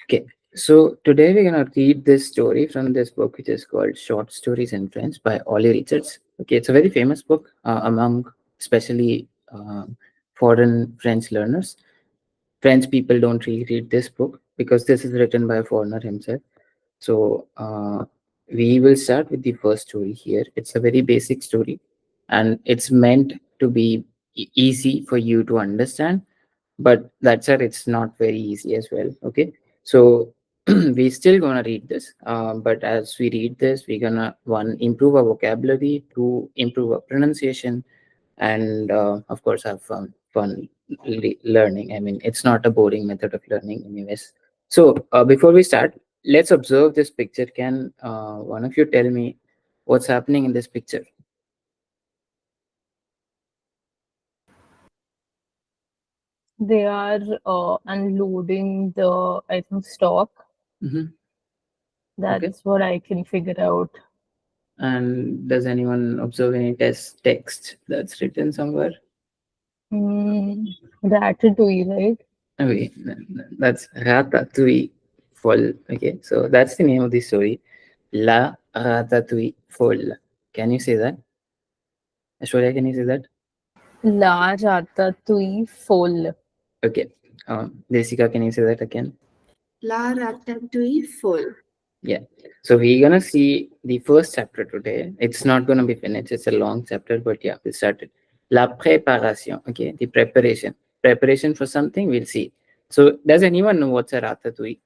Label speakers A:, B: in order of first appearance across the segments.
A: Okay, so today we're gonna read this story from this book, which is called "Short Stories in French" by Olly Richards. Okay, it's a very famous book among especially foreign French learners. French people don't really read this book because this is written by a foreigner himself. So we will start with the first story here. It's a very basic story, and it's meant to be easy for you to understand, but that's it, it's not very easy as well. Okay, so we still gonna read this, but as we read this, we're gonna one improve our vocabulary, to improve our pronunciation, and of course have fun learning. I mean, it's not a boring method of learning anyways. So before we start, let's observe this picture. Can one of you tell me what's happening in this picture?
B: They are unloading the, I think, stock.
A: Hmm. Okay.
B: That's what I can figure out.
A: And does anyone observe any text that's written somewhere?
B: Ratatouille, right?
A: Okay, that's Ratatouille Folle. Okay, so that's the name of the story. La Ratatouille Folle. Can you say that? Ashwarya, can you say that?
B: La Ratatouille folle.
A: Okay. Desika, can you say that again?
C: La ratatouille full.
A: Yeah. So we're gonna see the first chapter today. It's not gonna be finished. It's a long chapter, but yeah, we'll start it. La préparation. Okay, the preparation. Preparation for something. We'll see. So does anyone know what's a ratatouille?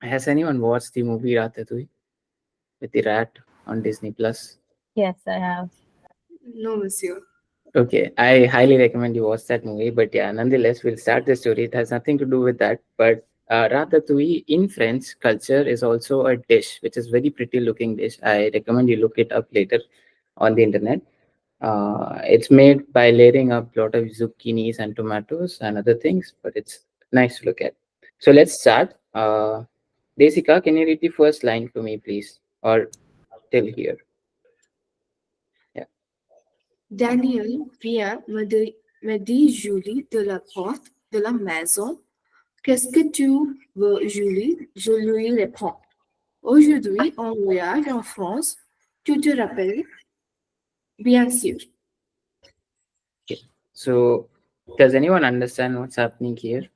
A: Has anyone watched the movie Ratatouille with the rat on Disney Plus?
B: Yes, I have.
C: No, monsieur.
A: Okay, I highly recommend you watch that movie. But yeah, nonetheless, we'll start the story. It has nothing to do with that. But ratatouille in French culture is also a dish, which is very pretty looking dish. I recommend you look it up later on the internet. It's made by layering up a lot of zucchinis and tomatoes and other things, but it's nice to look at. So let's start. Desika, can you read the first line for me, please? Or till here? Yeah.
C: Daniel vient me dit Julie de la porte de la maison. Qu'est-ce que tu veux, Julie? Je lui réponds. Aujourd'hui, on voyage en France. Tu te rappelles? Bien sûr.
A: Okay. So, does anyone understand what's happening here?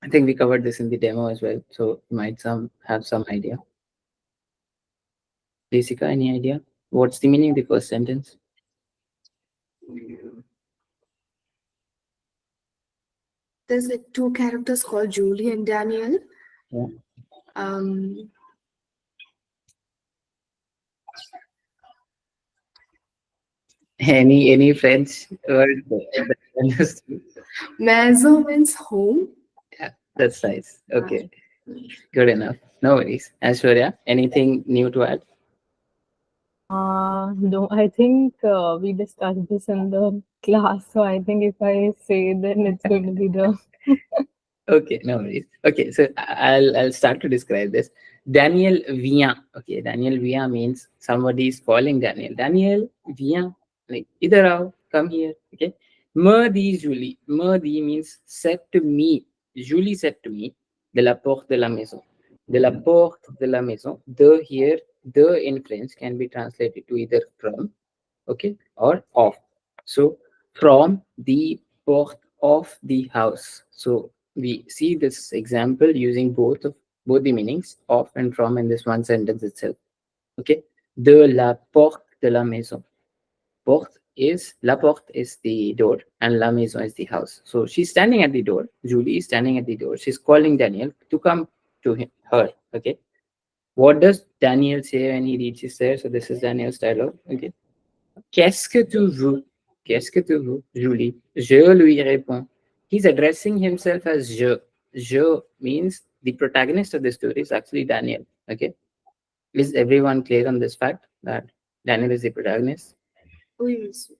A: I think we covered this in the demo as well, so you might some have some idea. Jessica, any idea? What's the meaning of the first sentence?
C: There's like two characters called Julie and Daniel.
A: Yeah.
C: Um,
A: Any French word that you understood?
C: maison means home.
A: Yeah, that's nice. Okay, good enough. No worries. Ashwarya, anything new to add?
B: No, I think we discussed this in the class. So I think if I say, then it's going to be the.
A: Okay, no worries. Okay, so I'll start to describe this. Daniel vient. Okay, Daniel vient means somebody is calling Daniel. Daniel vient, like idhar aao, come here. Okay. Me dit Julie. Me dit means said to me. Julie said to me, de la porte de la maison. De la porte de la maison. The here, the in French can be translated to either from, okay, or of. So from the porte of the house. So we see this example using both the meanings of and from in this one sentence itself. Okay, de la porte de la maison. Porte is la porte is the door and la maison is the house. So she's standing at the door. Julie is standing at the door. She's calling Daniel to come to her. Okay, what does Daniel say when he reaches there? So this is Daniel's dialogue. Okay. Qu'est-ce que tu veux? Qu'est-ce que tu veux, Julie? Je lui réponds. He's addressing himself as je. Je means the protagonist of the story is actually Daniel. Okay. Is everyone clear on this fact that Daniel is the protagonist?
C: Oui, monsieur.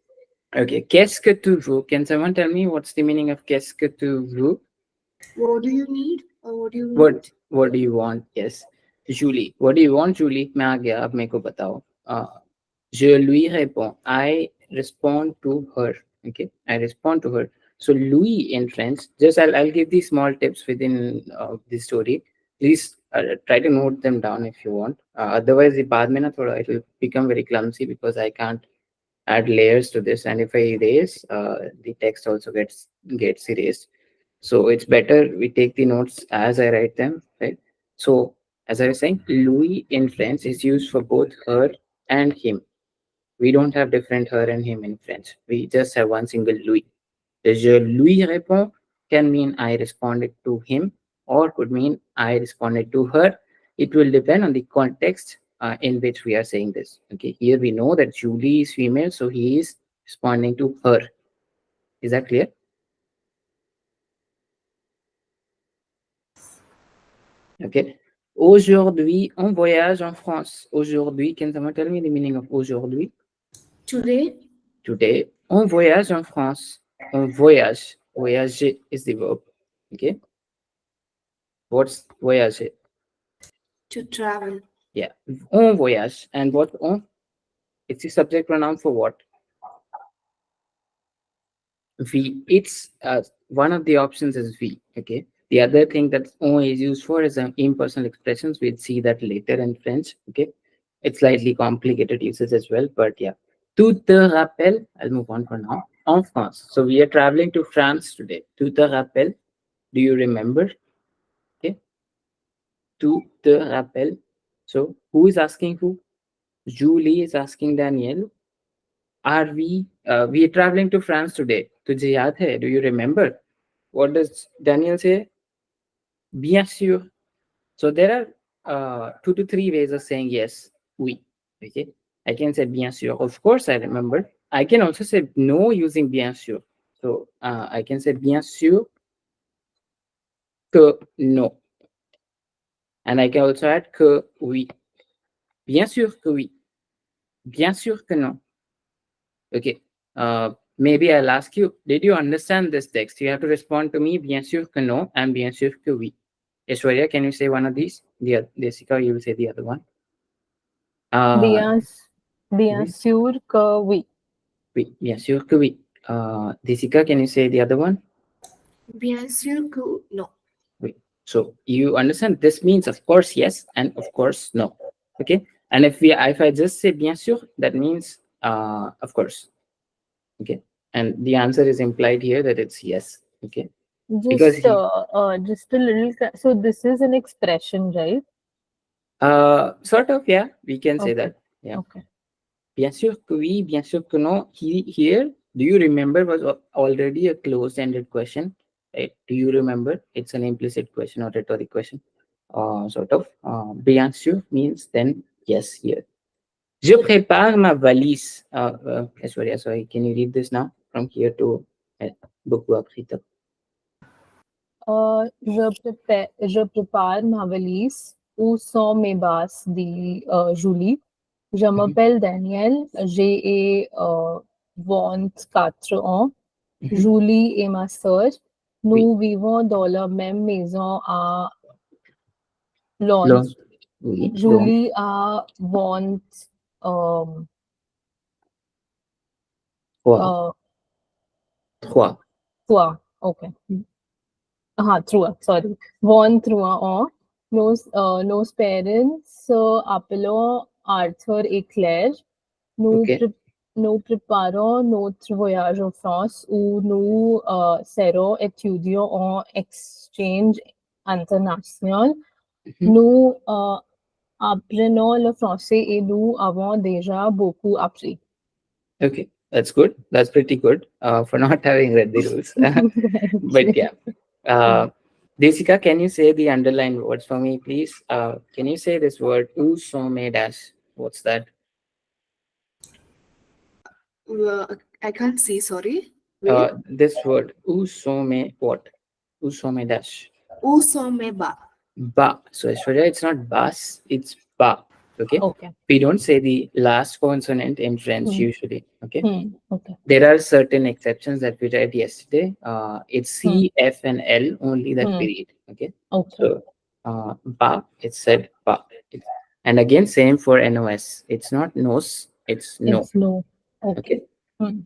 A: Okay. Qu'est-ce que tu veux? Can someone tell me what's the meaning of qu'est-ce que tu veux?
C: What do you need? Or what do you want?
A: What do you want? Yes. Julie. What do you want, Julie? मैं आ गया अब मेरे को बताओ. Je lui réponds. I respond to her. Okay. I respond to her. So Louis in French, just I'll give these small tips within this story. Please try to note them down if you want. Otherwise, the बाद में ना थोड़ा it will become very clumsy because I can't add layers to this, and if I erase, the text also gets erased. So it's better we take the notes as I write them, right? So as I was saying, Louis in French is used for both her and him. We don't have different her and him in French. We just have one single Louis. The je lui réponds can mean I responded to him or could mean I responded to her. It will depend on the context in which we are saying this. Okay, here we know that Julie is female, so he is responding to her. Is that clear? Okay. Aujourd'hui, on voyage en France. Aujourd'hui, can someone tell me the meaning of aujourd'hui?
C: Today,
A: Today, on voyage en France. On voyage. Voyager is the verb. Okay. What's voyager?
C: to travel.
A: Yeah. On voyage. And what on? It's the subject pronoun for what? We. It's one of the options is we. Okay. The other thing that on is used for is impersonal expressions. We'll see that later in French. Okay. It's slightly complicated usage as well, but yeah. Tu te rappelles? I'll move on for now. En France. So we are traveling to France today. Tu te rappelles? Do you remember? Okay. Tu te rappelles? So who is asking who? Julie is asking Daniel. Are we are traveling to France today? तुझे याद है? Do you remember? What does Daniel say? Bien sûr. So there are 2 to 3 ways of saying yes, oui. Okay. I can say bien sûr. Of course, I remember. I can also say no using bien sûr. So I can say bien sûr que no. And I can also add que oui. Bien sûr que oui. Bien sûr que non. Okay. Maybe I'll ask you, did you understand this text? You have to respond to me, bien sûr que non, and bien sûr que oui. Aishwarya, can you say one of these? Jessica, you will say the other one. Uh,
B: Bien, bien
A: oui,
B: sûr que oui.
A: oui, bien sûr que oui. Jessica, can you say the other one?
C: Bien sûr que no.
A: Oui. So you understand this means of course yes and of course no. Okay. And if I just say bien sûr, that means of course. Okay. And the answer is implied here that it's yes. Okay. Because he
B: Just a little. So this is an expression, right?
A: sort of, yeah, we can say
B: Okay.
A: that. Yeah.
B: Okay.
A: Bien sûr que oui, bien sûr que non. Here, do you remember was already a closed-ended question. Right? Do you remember? It's an implicit question or rhetoric question. Sort of. Bien sûr means then yes here. Je prépare ma valise. Sorry, can you read this now from here to beaucoup après तक?
B: Je prépare ma valise. Où sont mes bases, dit Julie. Je
A: Mhm,
B: m'appelle Daniel. J'ai 24 ans.
A: mhm.
B: Julie est ma sœur.
A: Oui.
B: Nous vivons dans la même maison à Londres.
A: Long. Oui. Long.
B: Julie a 20 um,
A: Trois.
B: uh,
A: Trois.
B: trois. Okay. Trois, sorry. 23 ans. Nos parents appellent Arthur et Claire. Nous,
A: Okay.
B: pré- nous préparons notre voyage en France où nous serons étudiants en exchange international.
A: Mhm.
B: Nous apprenons le français et nous avons déjà beaucoup appris.
A: Okay, that's good. That's pretty good for not having read the rules.
B: Thank
A: But
B: you.
A: yeah. Uh, Desika, can you say the underlined words for me, please? Can you say this word, usome dash? What's that?
C: I can't see, sorry. Wait.
A: This word, usome what? Usome dash.
C: Où sont mes bas?
A: Ba. So Aishwarya, it's not bas, it's ba. Okay.
B: Okay.
A: We don't say the last consonant in French
B: Hmm.
A: usually. Okay.
B: Okay.
A: There are certain exceptions that we read yesterday. It's
B: Hmm.
A: C, F, and L only that
B: Hmm.
A: we read. Okay.
B: Okay.
A: So ba, it's said ba. And again, same for NOS. It's not nos, it's no.
B: It's no. Okay.
A: Okay.
B: Hmm.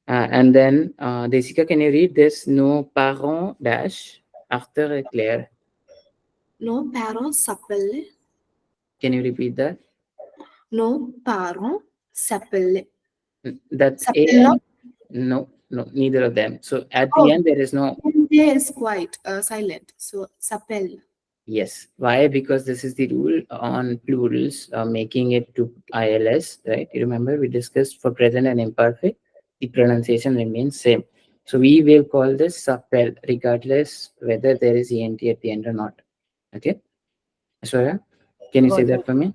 A: And then, Desika, can you read this? Nos parents dash after Claire.
C: Nos parents s'appellent.
A: Can you repeat that?
C: Nos parents s'appellent.
A: That's a
C: S'appellent.
A: no, no, neither of them. So at the
C: Oh,
A: end, there is no
C: there is quite silent. So s'appelle.
A: yes. Why? Because this is the rule on plurals, making it to ILS, right? You remember we discussed for present and imperfect, the pronunciation remains same. So we will call this suppel, regardless whether there is ENT at the end or not. Okay? Aishwarya, can you say
B: Got
A: that
B: it.
A: for me?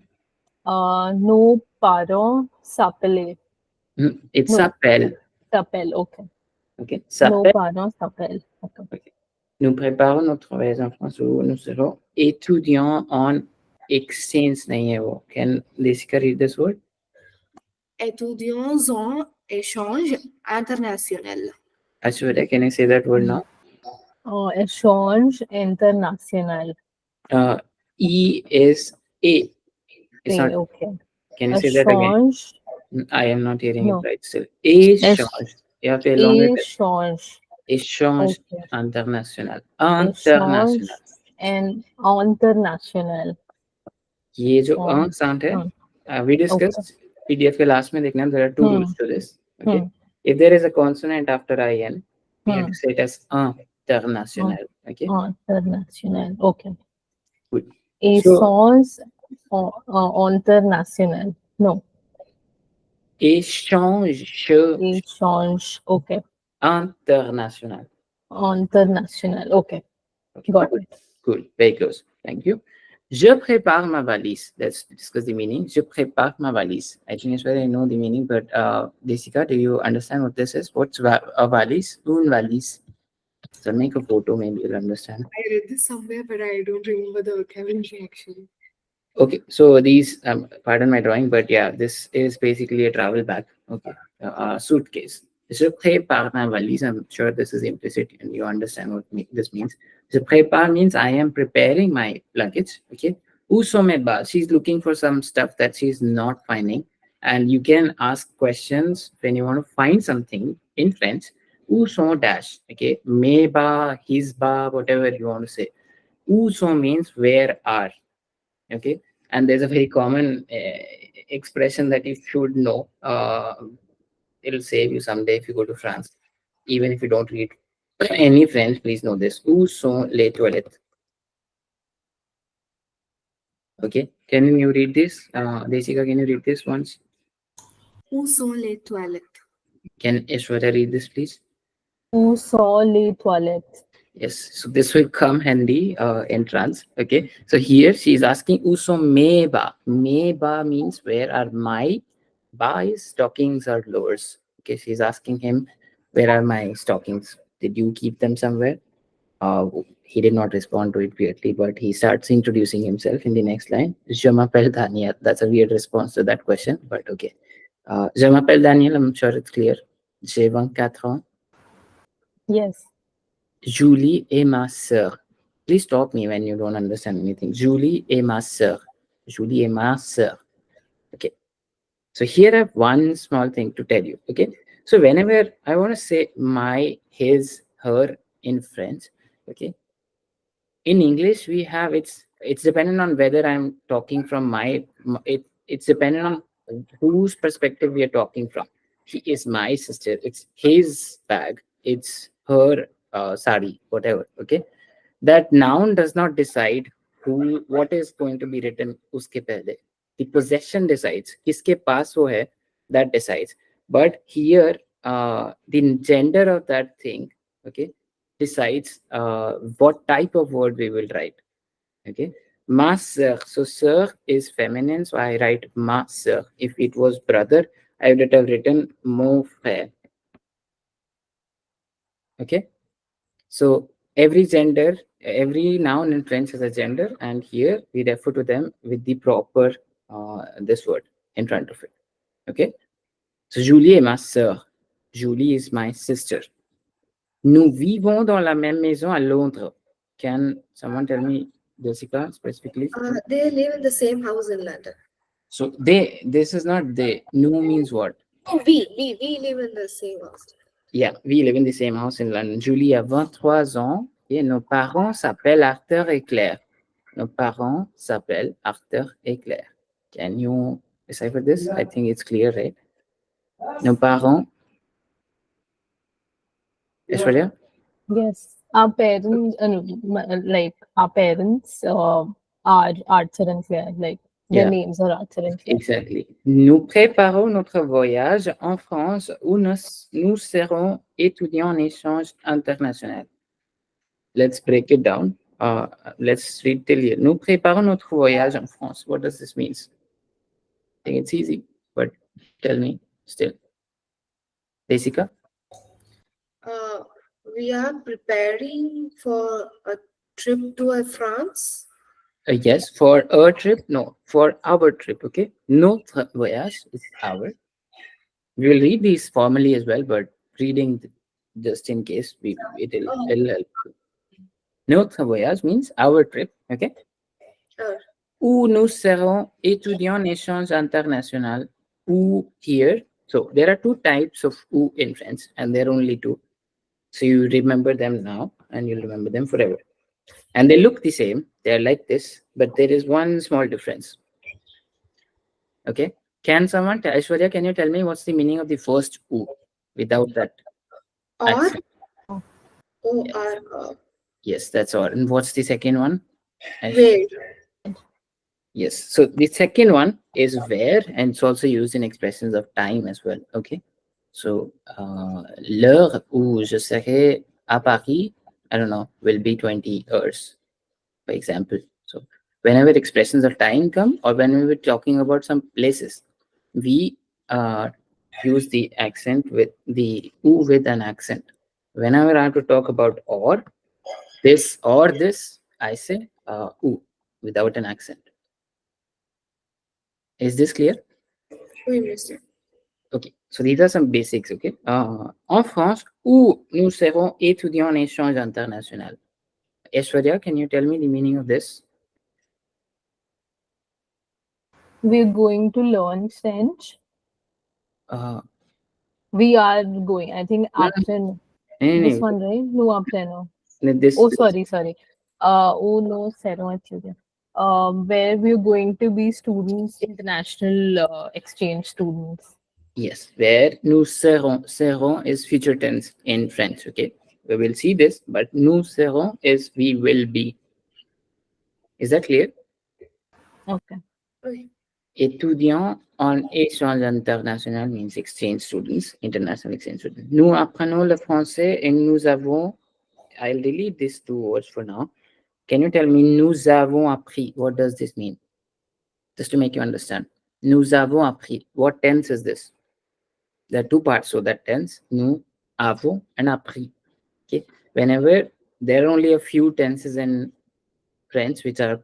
B: Nos parents s'appelaient.
A: It's
B: No,
A: suppel.
B: s'appellent. Okay.
A: Okay?
B: Nos
A: Suppel.
B: parents s'appellent. Okay.
A: Ok. Nous préparons notre voyage en France où nous serons étudiants en exchange. नहीं है वो. Can Desika read this word?
C: Étudiants en échange international.
A: Ashwarya, can you say that word now?
B: Échange international.
A: Uh, E is A. It's not.
B: Okay.
A: Can you say that again?
B: Échange.
A: I am not hearing it
B: No.
A: right still. Échange.
B: Éch-
A: You have to elongate it.
B: Échange.
A: Échange
B: Okay.
A: international.
B: Échange
A: International.
B: and international.
A: ये जो
B: On.
A: sound है,
B: Hmm.
A: we
B: Okay.
A: discussed PDF के last में देखना, there are two
B: Hmm.
A: rules to this. Okay,
B: Hmm.
A: if there is a consonant after in, we have
B: Hmm.
A: to say it as
B: Hmm.
A: international. Okay,
B: International. Okay.
A: good. So
B: Échange international. No.
A: échange
B: Échange. Okay.
A: international.
B: International. Okay.
A: Okay,
B: Got
A: good,
B: it.
A: good, very close. Thank you. Je prépare ma valise. Let's discuss the meaning. Je prépare ma valise. I think it's where I know the meaning, but Desika, do you understand what this is? What's a valise? Une valise. So make a photo, maybe you'll understand.
C: I read this somewhere, but I don't remember the vocabulary actually.
A: Okay, so these, pardon my drawing, but yeah, this is basically a travel bag. Okay, suitcase. Je prépare ma valise. I'm sure this is implicit and you understand what this means. Je prépare means I am preparing my luggage. Okay. Où sont mes bas? She's looking for some stuff that she's not finding. And you can ask questions when you want to find something in French. Où sont dash? Okay. Mes bas, his bas, whatever you want to say. Où sont means where are. Okay, and there's a very common expression that you should know. It'll save you someday if you go to France, even if you don't read any French. Please know this: où sont les toilettes? Okay, can you read this? Desika, can you read this once?
C: Où sont les toilettes?
A: Can Ishwara read this, please?
B: Où sont les toilettes?
A: Yes, so this will come handy in trans. Okay, so here she is asking uso meba. Meba means where are my ba is stockings or lowers. Okay, she's asking him where are my stockings? Did you keep them somewhere? He did not respond to it weirdly, but he starts introducing himself in the next line. Je m'appelle Daniel. That's a weird response to that question, but okay. Je m'appelle Daniel. I'm sure it's clear. J'ai 24 ans.
B: Yes.
A: Julie est ma sœur. Please stop me when you don't understand anything. Julie est ma sœur. Julie est ma sœur. Okay. So here I have one small thing to tell you. Okay. So whenever I want to say my, his, her in French, okay. In English, we have it's dependent on whether I'm talking from it's dependent on whose perspective we are talking from. He is my sister. It's his bag. It's her sari, whatever. Okay, that noun does not decide who what is going to be written uske pehle. The possession decides kiske paas wo hai, that decides. But here the gender of that thing, okay, decides what type of word we will write. Okay, ma sœur. So sœur is feminine, so I write ma sœur. If it was brother, I would have written mon frère. Okay, so every gender, every noun in French has a gender, and here we refer to them with the proper this word in front of it. Okay, so Julie est ma sœur. Julie is my sister. Nous vivons dans la même maison à Londres. Can someone tell me, Jessica, specifically?
C: They live in the same house in London.
A: So they, this is not they. Nous means what?
C: We live in the same house.
A: Yeah, we live in the same house in London. Julie a 23 ans et nos parents s'appellent Arthur et Claire. Nos parents s'appellent Arthur et Claire. Can you decipher this? I think it's clear, right? Nos parents, Aishwarya?
B: Yes, our parents, no, like our parents, are Arthur and Claire. Like their
A: Yeah,
B: names are Arthur and Claire.
A: exactly. Nous préparons notre voyage en France où nous serons étudiants en échange international. Let's break it down. Let's read till here. Nous préparons notre voyage en France. What does this mean? I think it's easy, but tell me still. Jessica?
C: Uh, we are preparing for a trip to France.
A: Yes, for a trip. No, for our trip. Okay. Notre voyage is our. We will read these formally as well, but reading just in case
C: Oh,
A: it'll help. Notre voyage means our trip. Okay.
C: uh,
A: Où nous serons étudiants en échange international. Où here. So there are two types of où in French, and there are only two. So you remember them now, and you'll remember them forever. And they look the same. They're like this, but there is one small difference. Okay. Can someone, Aishwarya, can you tell me what's the meaning of the first oo without that
C: or
A: accent?
C: or
A: Yeah.
C: or
A: Yes, that's all. And what's the second one? Aish?
C: where?
A: Yes. So the second one is where, and it's also used in expressions of time as well. Okay. So l'heure où je serai à Paris, I don't know, will be 20 hours, for example. So whenever expressions of time come, or when we were talking about some places, we use the accent with the oo with an accent. Whenever I have to talk about or this, I say oo without an accent. Is this clear?
C: We missed it.
A: Okay, so these are some basics. Okay, en France, où nous serons étudiants en échange international. Aishwarya, can you tell me the meaning of this?
B: We're going to learn French.
A: Uh,
B: We are going. I think
A: no,
B: après this
A: no,
B: one, right? No, après no.
A: no, this,
B: Oh, sorry. Oh no, seront étudiants. Where we're going to be students, international exchange students.
A: yes, where nous serons is future tense in French. Okay, we will see this, but nous serons is we will be. Is that clear?
B: Okay.
C: Okay.
A: Étudiants en échange international means exchange students, international exchange students. Nous apprenons le français et nous avons. I'll delete these two words for now. Can you tell me nous avons appris? What does this mean? Just to make you understand. Nous avons appris. What tense is this? There are two parts. So that tense, nous avons and appris. Okay. Whenever there are only a few tenses in French, which are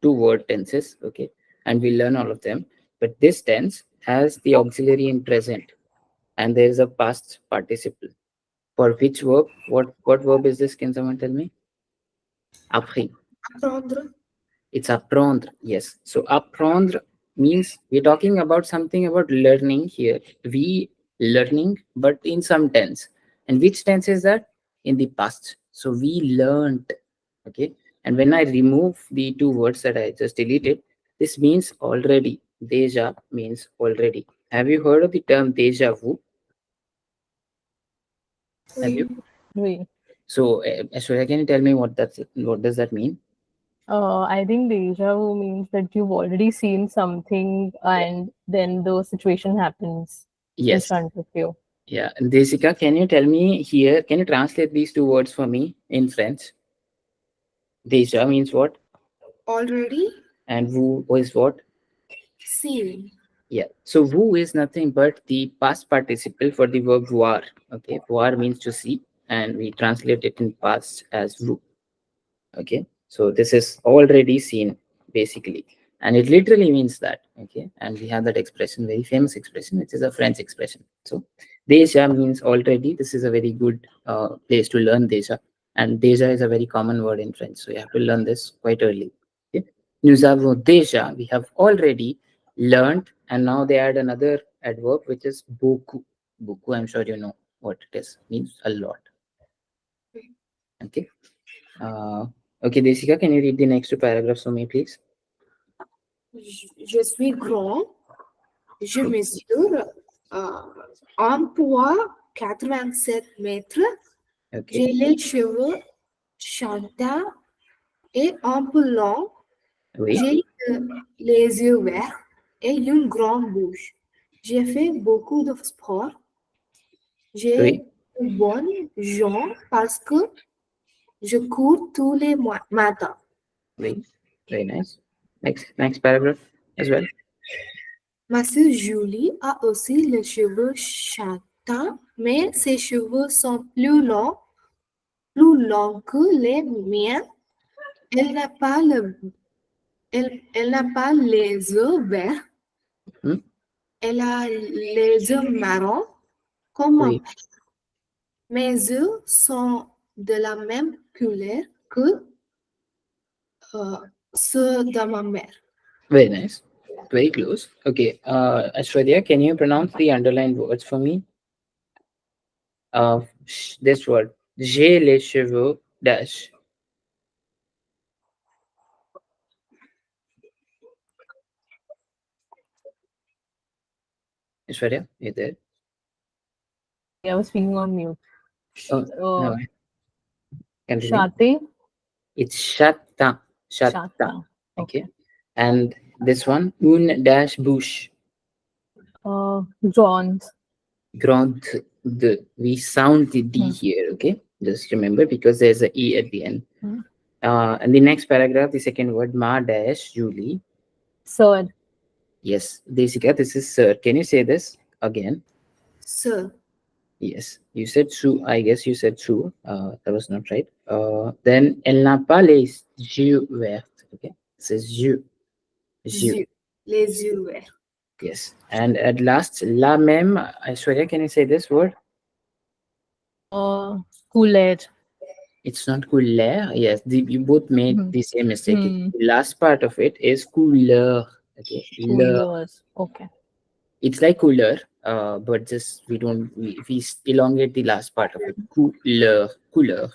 A: two word tenses. Okay. And we learn all of them. But this tense has the auxiliary in present. And there is a past participle. For which verb? What verb is this? Can someone tell me? Appris.
C: Apprendre.
A: It's apprendre. Yes. So apprendre means we're talking about something about learning here. We learning, but in some tense. And which tense is that? In the past. So we learned. Okay. And when I remove the two words that I just deleted, this means already. Deja means already. Have you heard of the term deja vu? Have you?
C: Oui.
B: Wait.
A: So, Aishwarya, can you tell me what does that mean?
B: I think deja vu means that you've already seen something and then the situation happens in
A: Yes.
B: front of you.
A: Yeah. And Desika, can you tell me here? Can you translate these two words for me in French? Deja means what?
C: Already
A: And vous is what?
C: seen.
A: Yeah. So vous is nothing but the past participle for the verb voir. Okay. Voir means to see, and we translate it in past as vous. Okay, so this is already seen basically, and it literally means that. Okay, and we have that expression, very famous expression, which is a French expression. So deja means already. This is a very good place to learn deja, and deja is a very common word in French, so you have to learn this quite early. Okay, nous avons déjà, we have already learned, and now they add another adverb, which is beaucoup. Beaucoup, I'm sure you know. what it is. Means a lot. Okay. Uh, okay, Desika, can you read the next two paragraphs for me, please?
C: Je suis grand, je
A: Okay.
C: mesure euh, un poids 87 mètres,
A: Okay.
C: j'ai les cheveux chantants et un peu longs,
A: Oui.
C: j'ai les yeux verts et une grande bouche. J'ai fait beaucoup de sport, j'ai
A: Oui.
C: de bonnes jambes parce que je cours tous les matins.
A: Oui. Very nice. Next paragraph as well.
C: Ma sœur Julie a aussi les cheveux châtains, mais ses cheveux sont plus longs que les miens. Elle n'a pas, elle n'a pas les yeux verts,
A: Hmm?
C: elle a les yeux marrons comme mon
A: Oui.
C: père. Mes yeux sont de la même couleur que euh, ceux de ma mère.
A: Very nice. Very close. Okay. Ashwarya, can you pronounce the underlined words for me? This word. J'ai les cheveux dash. Ashwarya, you there?
B: I was speaking on mute.
A: Oh,
B: Uh,
A: no. Continue.
B: Shate,
A: It's shatta. Shatta.
B: Shata.
A: Okay.
B: Okay.
A: And this one, un dash bush.
B: Johns.
A: Grand the. We sound the D
B: Hmm.
A: here. Okay. Just remember because there's a E at the end.
B: Hmm.
A: And the next paragraph, the second word, ma dash Julie.
B: Sir.
A: Yes, Desika, this is sir. Can you say this again?
C: Sœur,
A: Yes, you said Sue. I guess you said Sue. That was not right. Then elle n'a pas les yeux verts. Okay, it says yeux. Yeux.
C: yeux, les yeux verts.
A: Yes, and at last, la même. Aishwarya, can you say this word?
B: Cooled.
A: It's not couleur. Yes, you both made
B: Hmm.
A: the same mistake.
B: Hmm.
A: The last part of it is couleur. Okay, leur.
B: Coolers. Okay.
A: It's like cooler, but just we elongate the last part of it. Cooler, cooler.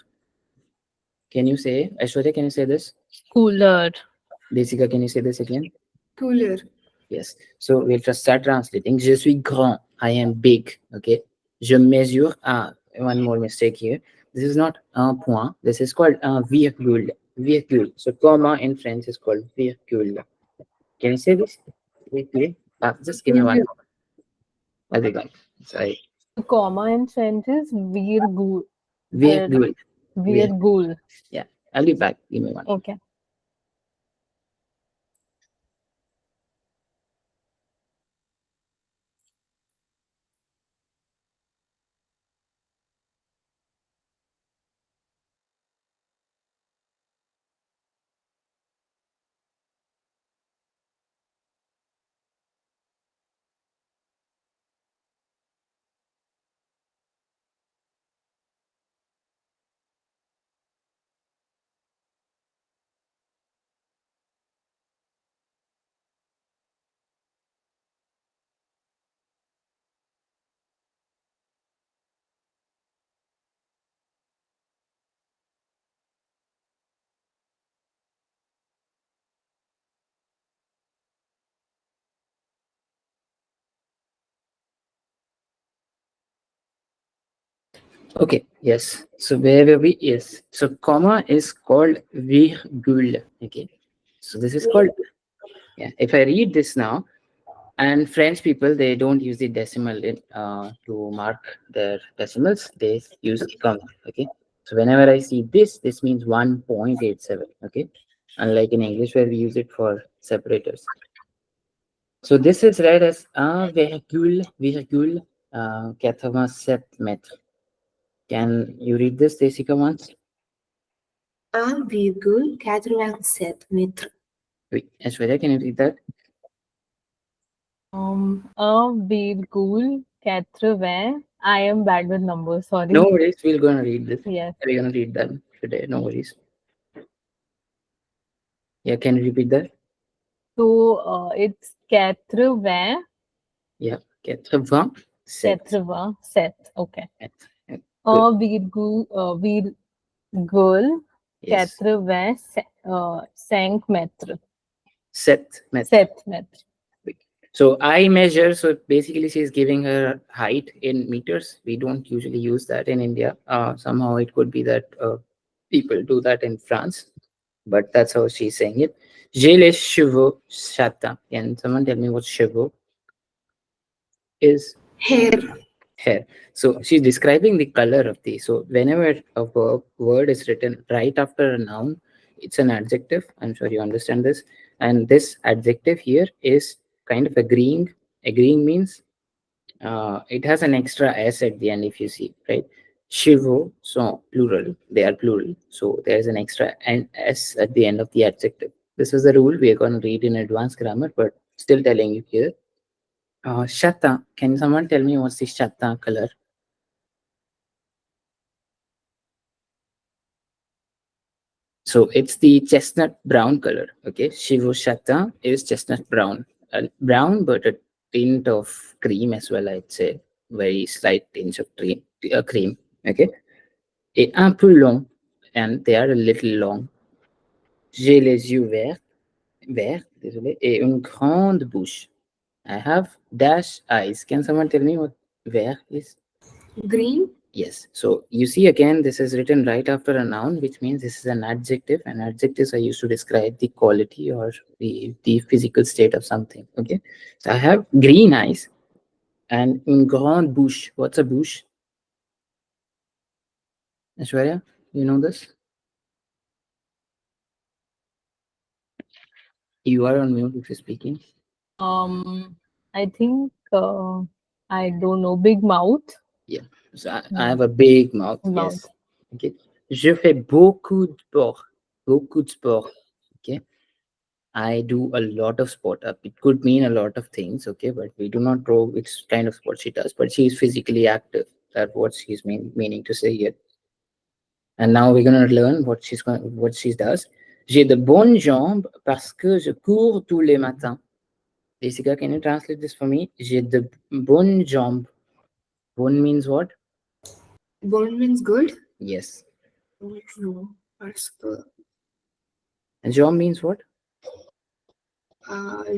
A: Can you say, Aishwarya? Can you say this?
B: Cooler.
A: Desika, can you say this again?
C: Couleur.
A: Yes. So we'll just start translating. Je suis grand. I am big. Okay. Je mesure. One more mistake here. This is not un point. This is called un virgule. Virgule. So comma in French is called virgule. Can you say this? Virgule. Just give me one
C: Virgule.
A: moment. I think sorry.
B: Comma in French is virgule.
A: Virgule. Virgule.
B: Virgule.
A: Yeah. I'll be back. Give me one.
B: Okay.
A: Okay. Yes. So where were we? Yes. So comma is called virgule. Okay. So this is called, yeah. If I read this now, and French people, they don't use the decimal to mark their decimals. They use the comma. Okay. So whenever I see this means 1.87. Okay. Unlike in English where we use it for separators. So this is read as un virgule 87 mètres. Can you read this, Desika, once?
C: 1,87 mètres.
A: Wait, Aishwarya, can you read that?
B: A virgule 80. I am bad with numbers.
A: No
B: Sorry.
A: worries, we're gonna read this.
B: Yes.
A: We're gonna read that today. No worries. Yeah, can you repeat that?
B: So it's 80.
A: Yeah, 80. Set.
B: Quatre Seth. Okay.
A: Set. Good.
B: Virgule
A: Yes.
B: 85
A: Set.
B: centimètres.
A: So I measure. So basically, she's giving her height in meters. We don't usually use that in India. Somehow it could be that people do that in France, but that's how she's saying it. J'ai les cheveux châtains. Can someone tell me what cheveux is?
C: Hair.
A: Hair. So she's describing the color of the. So whenever a word is written right after a noun, it's an adjective. I'm sure you understand this. And this adjective here is kind of agreeing. Agreeing means it has an extra s at the end if you see, right? Chevaux, so plural, they are plural. So there's an extra n s at the end of the adjective. This is the rule we are going to read in advanced grammar, but still telling you here. Chata, can someone tell me what's the chata color? So it's the chestnut brown color. Okay, Chevaux chata is chestnut brown, brown, but a tint of cream as well. I'd say very slight tinge of cream. Okay, et un peu long, and they are a little long. J'ai les yeux verts, désolé, et une grande bouche. I have dash eyes. Can someone tell me what vert is?
C: Green.
A: Yes. So you see again, this is written right after a noun, which means this is an adjective, and adjectives are used to describe the quality or the physical state of something. Okay. So I have green eyes and une grande bouche. What's a bouche? Ashwarya, you know this? You are on mute if you're speaking.
B: I think I don't know. Big mouth.
A: Yeah. So I
B: Yeah,
A: have a big mouth.
B: mouth.
A: Yes. Okay. Je fais beaucoup de sport. Beaucoup de sport. Okay. I do a lot of sport. It could mean a lot of things. Okay. But we do not know which kind of sport she does. But she is physically active. That's what she's meaning to say here. And now we're going to learn what she does. J'ai de bonnes jambes parce que je cours tous les matins. Jessica, can you translate this for me? J'ai de bonnes jambes. Bonne means what?
C: Bone means good.
A: Yes.
C: No. Parce que,
A: And jambe means what?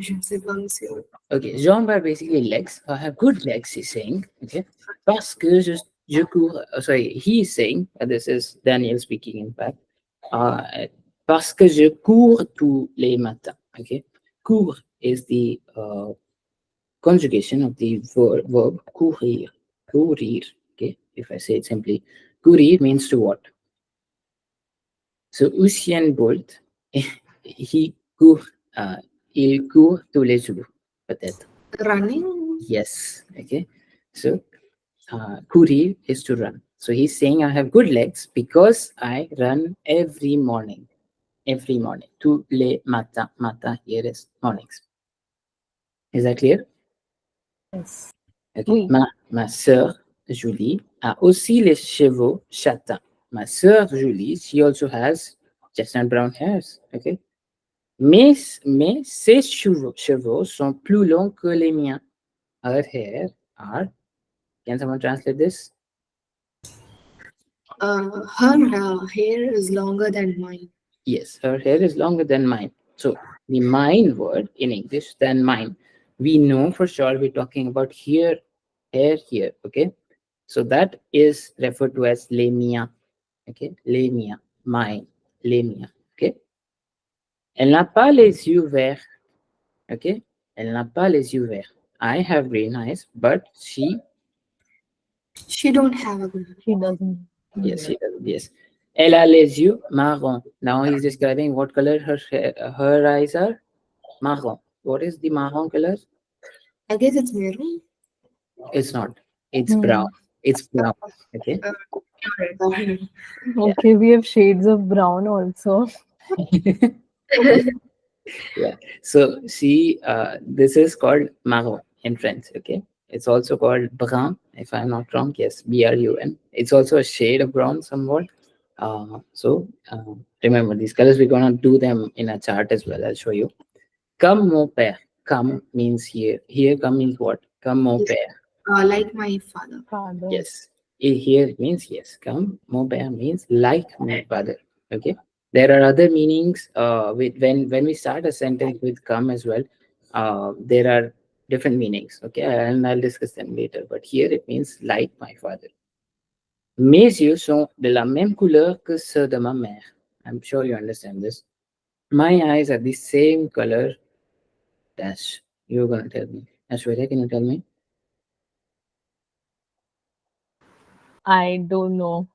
C: je ne sais pas, monsieur.
A: Okay, jambes are basically legs. I have good legs, he's saying. Okay. Parce que je cours. Sorry, he is saying, this is Daniel speaking, in fact. Parce que je cours tous les matins. Okay. Cours is the conjugation of the verb courir. Courir. Okay. If I say it simply, courir means to what? So Usain Bolt, he court, il court tous les jours, peut-être.
C: Running.
A: Yes. Okay. So courir is to run. So he's saying I have good legs because I run every morning. Every morning. Tous les matins. Matin here is mornings. Is that clear?
B: Yes.
A: Okay.
B: Oui.
A: Ma sœur Julie a aussi les cheveux châtains. My sœur Julie, she also has chestnut brown hairs. Okay. Mais ses cheveux sont plus longs que les miens. Her hair are. Can someone translate this?
C: Her hair is longer than mine.
A: Yes, her hair is longer than mine. So the mine word in English, than mine, we know for sure we're talking about here, hair here. Okay. So that is referred to as les miens. Okay. Les miens, mine, les miens. Okay. Elle n'a pas les yeux verts. Okay. Elle n'a pas les yeux verts. I have green eyes, but she.
C: She don't have a good.
B: She doesn't.
A: Yes, she does. Yes. Elle a les yeux marron. Now he's describing what color her eyes are. Marron. What is the marron color?
C: I guess it's maroon.
A: It's not. It's brown.
B: Hmm.
A: It's brown. Okay.
C: Alright.
A: Yeah.
B: Okay, we have shades of brown also.
A: Yeah. So she. This is called marron in French. Okay. It's also called brun, if I'm not wrong. Yes, brun. It's also a shade of brown, somewhat. Remember these colors. We're gonna do them in a chart as well. I'll show you. Comme mon père. Come means here. Here, come means what? Comme mon père.
C: Like my father.
B: Father.
A: Yes. Here it means yes. Come, mon père means like my father. Okay. There are other meanings. With when we start a sentence with come as well, there are different meanings. Okay, and I'll discuss them later. But here it means like my father. Mes yeux sont de la même couleur que ceux de ma mère. I'm sure you understand this. My eyes are the same color. Dash. You're gonna tell me. Ashwarya, can you tell me?
B: I don't know.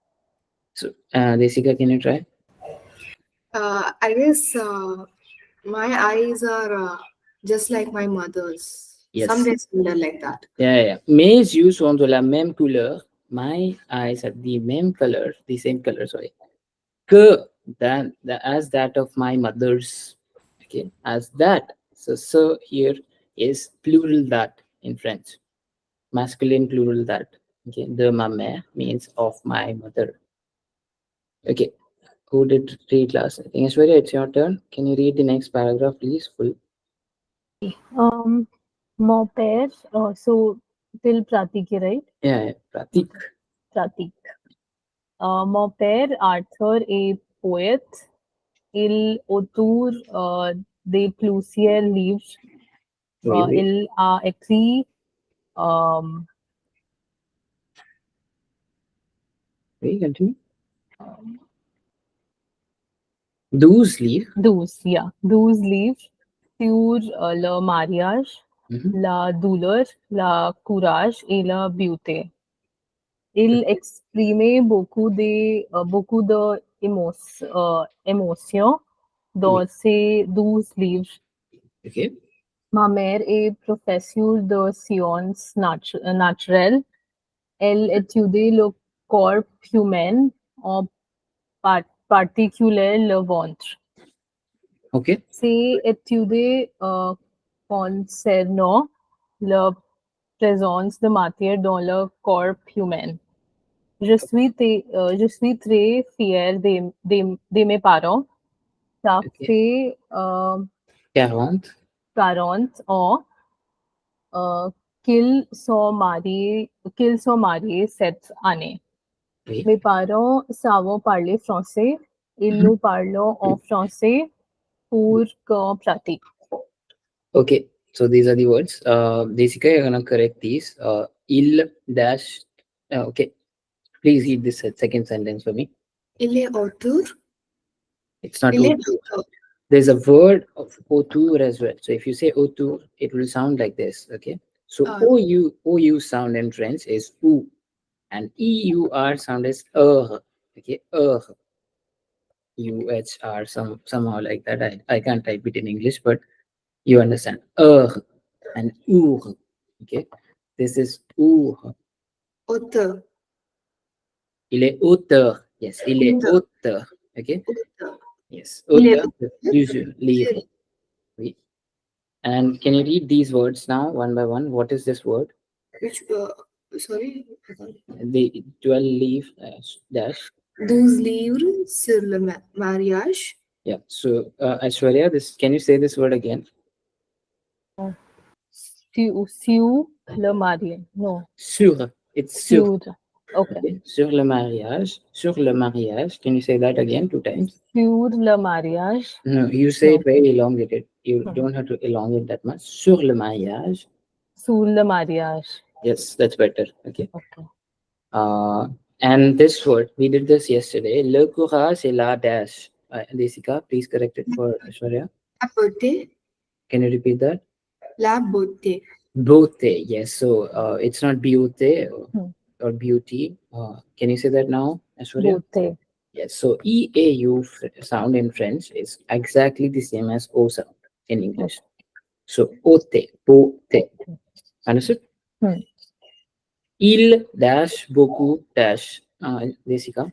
A: So, Desika, can you try?
C: I guess my eyes are just like my mother's.
A: Yes.
C: Somewhere similar like that.
A: Yeah, yeah. Mes yeux sont de la même couleur. My eyes are the same color, sorry. Que as that of my mother's. Okay, as that. So here is plural that in French. Masculine plural that. Okay, de ma mère means of my mother. Okay, who did read last? I think Aishwarya, it's your turn. Can you read the next paragraph, please? Full.
B: Um, Mon père, so till Pratik, right?
A: Yeah, yeah. Pratik.
B: Okay. Pratik. Mon père, Arthur, est poète. Il autour des plusieurs livres.
A: Oui, oui.
B: Il a écrit um,
A: Oui, continue. 12 livres.
B: 12 livres sur le mariage,
A: Mhm.
B: la douleur, la courage et la beauté. Il exprimait beaucoup de émotions
A: Oui.
B: dans ces 12 livres.
A: Okay.
B: Ma mère est professeure de sciences naturelles. Elle étudie le corps humain, en particulier le ventre.
A: Okay.
B: Ces études concernant la présence de matière dans le corps humain. Je suis très fière de mes parents. Ça
A: Okay.
B: fait
A: 40.
B: 40 ans euh, qu'ils sont mariés cette année.
A: Oui.
B: Mes parents savent parler français. Ils
A: Mhm.
B: nous parlons en français pour qu'on pratique.
A: Okay. So these are the words. Desika, you're gonna correct these. Il dash. Okay. Please read this second sentence for me.
C: Il est auteur.
A: It's not
C: Il est
A: autour.
C: auteur.
A: There's a word of autour as well. So if you say autour, it will sound like this. Okay. So
C: Uh,
A: ou sound in French is ou, and eur sound is Okay. Somehow like that. I can't type it in English, but you understand. And ur. Okay. This is ur.
C: auteur.
A: Il est auteur. Yes, il est
C: Auteur.
A: auteur. Okay.
C: Auteur.
A: Yes,
C: Il est
A: auteur de
C: auteur.
A: plusieurs livres. Oui. And can you read these words now one by one? What is this word?
C: Which, sorry.
A: The 12 leaf dash.
C: 12 livres sur le mariage.
A: Yeah. So Aishwarya, this can you say this word again?
B: Sur le marié. No,
A: Sur. It's sur.
B: sur. Okay.
A: Okay. Sur le mariage. Sur le mariage. Can you say that again 2 times?
B: Sur le mariage.
A: No, you say
B: No.
A: it very elongated. You
B: Hmm.
A: don't have to elongate that much. Sur le mariage.
B: Sur le mariage.
A: Yes, that's better. Okay.
B: Okay.
A: Uh, and this word, we did this yesterday. Le courage et la dash. Desika, please correct it for Aishwarya.
C: La beauté.
A: Can you repeat that?
C: La beauté.
A: Beauté, yes. So it's not beauté
B: Hmm.
A: or beauty. Can you say that now, Aishwarya?
B: Beauté.
A: Yes. So EAU sound in French is exactly the same as O sound in English.
B: Okay.
A: So ote, beauté.
B: Okay.
A: Understood?
B: Hmm.
A: Il dash beaucoup dash. Desika.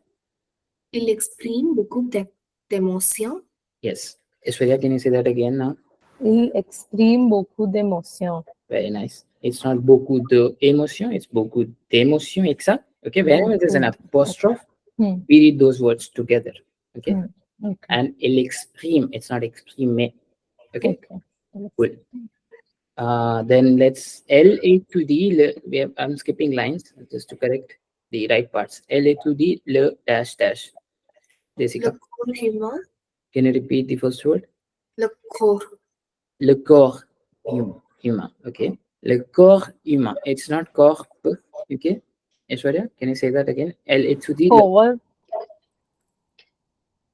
C: Il exprime beaucoup d'émotions.
A: Yes. Aishwarya, can you say that again now?
B: Il exprime beaucoup d'émotions.
A: Very nice. It's not beaucoup de émotion, it's beaucoup d'émotion, exact. Okay, whenever there's an
B: Beaucoup.
A: apostrophe,
B: Hmm.
A: we read those words together. Okay,
B: Hmm. Okay.
A: and il exprime, it's not exprime. Okay,
B: Okay.
A: cool. Then let's LA to D. I'm skipping lines just to correct the right parts. LA to D, le dash dash.
C: Le
A: Jessica,
C: corps humain.
A: can you repeat the first word?
C: Le corps.
A: Le corps humain. Okay. Le corps humain. It's not corps. Okay. Aishwarya, can you say that again? LA to D.